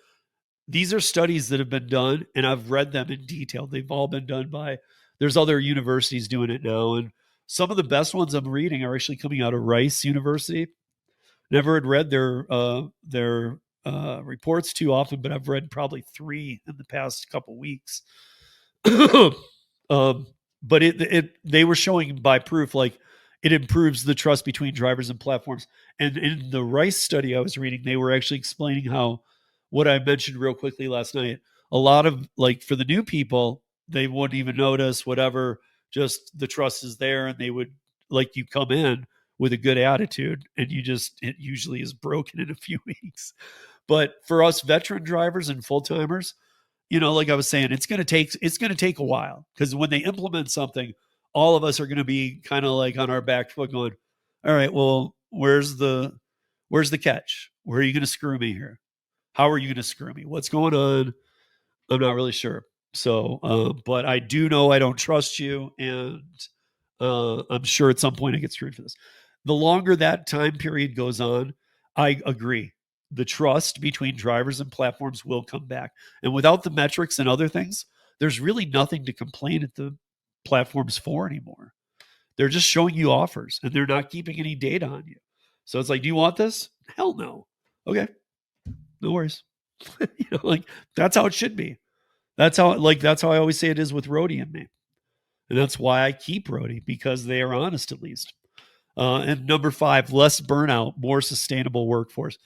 these are studies that have been done, and I've read them in detail. They've all been done by, there's other universities doing it now. And some of the best ones I'm reading are actually coming out of Rice University. Never had read their reports too often, but I've read probably 3 in the past couple weeks. um, but they were showing by proof, like, it improves the trust between drivers and platforms. And in the Rice study I was reading, they were actually explaining how what I mentioned real quickly last night. A lot of, like, for the new people, they wouldn't even notice whatever. Just the trust is there, and they would, like, you come in with a good attitude, and it usually is broken in a few weeks. But for us veteran drivers and full timers, like I was saying, it's going to take a while, because when they implement something, all of us are going to be kind of like on our back foot going, all right, well, where's the catch? Where are you going to screw me here? How are you going to screw me? What's going on? I'm not really sure. So, but I do know I don't trust you, and I'm sure at some point I get screwed for this. The longer that time period goes on, I agree. The trust between drivers and platforms will come back. And without the metrics and other things, there's really nothing to complain at the platforms for anymore. They're just showing you offers, and they're not keeping any data on you. So it's like, do you want this? Hell no. Okay, no worries. Like, that's how it should be. That's how I always say it is with Rodeo and me. And that's why I keep Rodeo, because they are honest, at least. And number 5, less burnout, more sustainable workforce.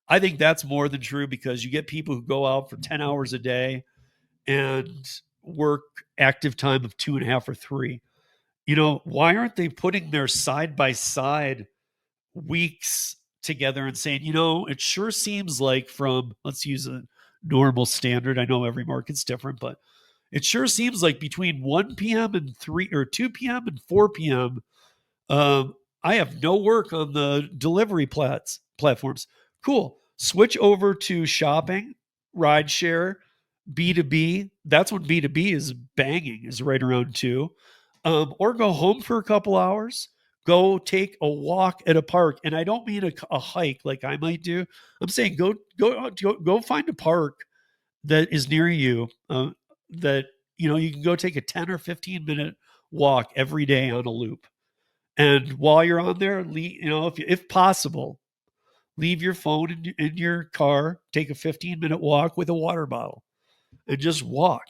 I think that's more than true, because you get people who go out for 10 hours a day and work active time of 2.5 or 3. Why aren't they putting their side by side weeks together and saying, it sure seems like, from, let's use a normal standard. I know every market's different, but it sure seems like between 1 p.m. and 3 or 2 p.m. and 4 p.m., I have no work on the delivery platforms. Cool. Switch over to shopping, rideshare, B2B. That's when B2B is banging, is right around 2. Or go home for a couple hours. Go take a walk at a park, and I don't mean a hike like I might do. I'm saying go find a park that is near you, that you can go take a 10 or 15-minute walk every day on a loop. And while you're on there, if possible, leave your phone in your car, take a 15-minute walk with a water bottle, and just walk.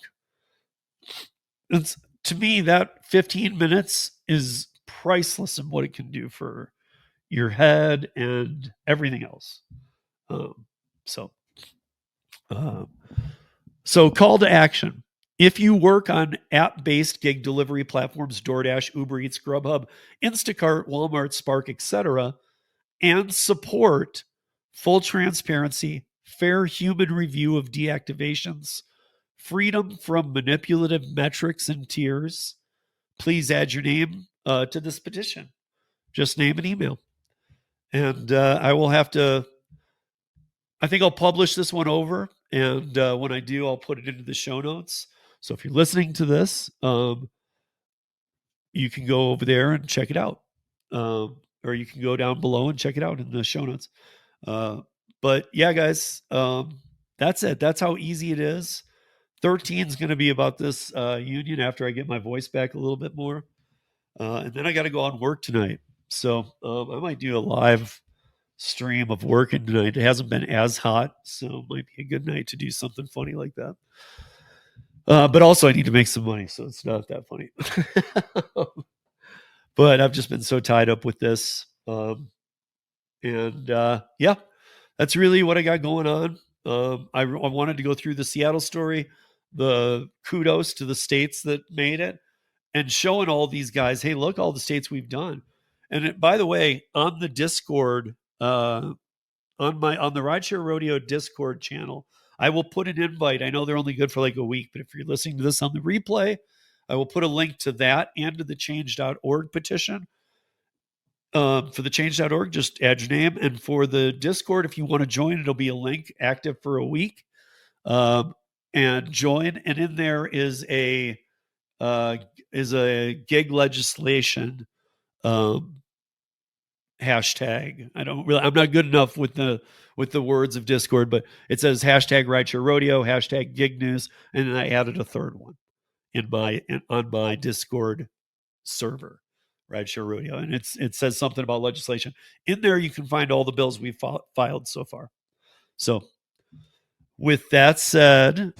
It's, to me, that 15 minutes is priceless in what it can do for your head and everything else. Um, so, uh, so call to action. If you work on app-based gig delivery platforms, DoorDash, Uber Eats, Grubhub, Instacart, Walmart, Spark, etc., and support full transparency, fair human review of deactivations, freedom from manipulative metrics and tiers, please add your name to this petition. Just name and email. And I think I'll publish this one over. And when I do, I'll put it into the show notes. So if you're listening to this, you can go over there and check it out. Or you can go down below and check it out in the show notes. But yeah, guys, that's it. That's how easy it is. 13 is going to be about this union after I get my voice back a little bit more. And then I got to go on work tonight. So I might do a live stream of working tonight. It hasn't been as hot, so it might be a good night to do something funny like that. But also I need to make some money, so it's not that funny. But I've just been so tied up with this. Yeah, that's really what I got going on. I wanted to go through the Seattle story, the kudos to the states that made it, and showing all these guys, hey, look, all the states we've done. And by the way, on the Discord, on the Rideshare Rodeo Discord channel, I will put an invite. I know they're only good for like a week, but if you're listening to this on the replay, I will put a link to that and to the change.org petition. For the change.org, just add your name. And for the Discord, if you want to join, it'll be a link active for a week. And join. And in there is a gig legislation hashtag. I'm not good enough with the words of Discord, but it says hashtag Rideshare Rodeo, hashtag gig news, and then I added a third one on my Discord server, Rideshare Rodeo, and it says something about legislation. In there, you can find all the bills we've filed so far. So, with that said,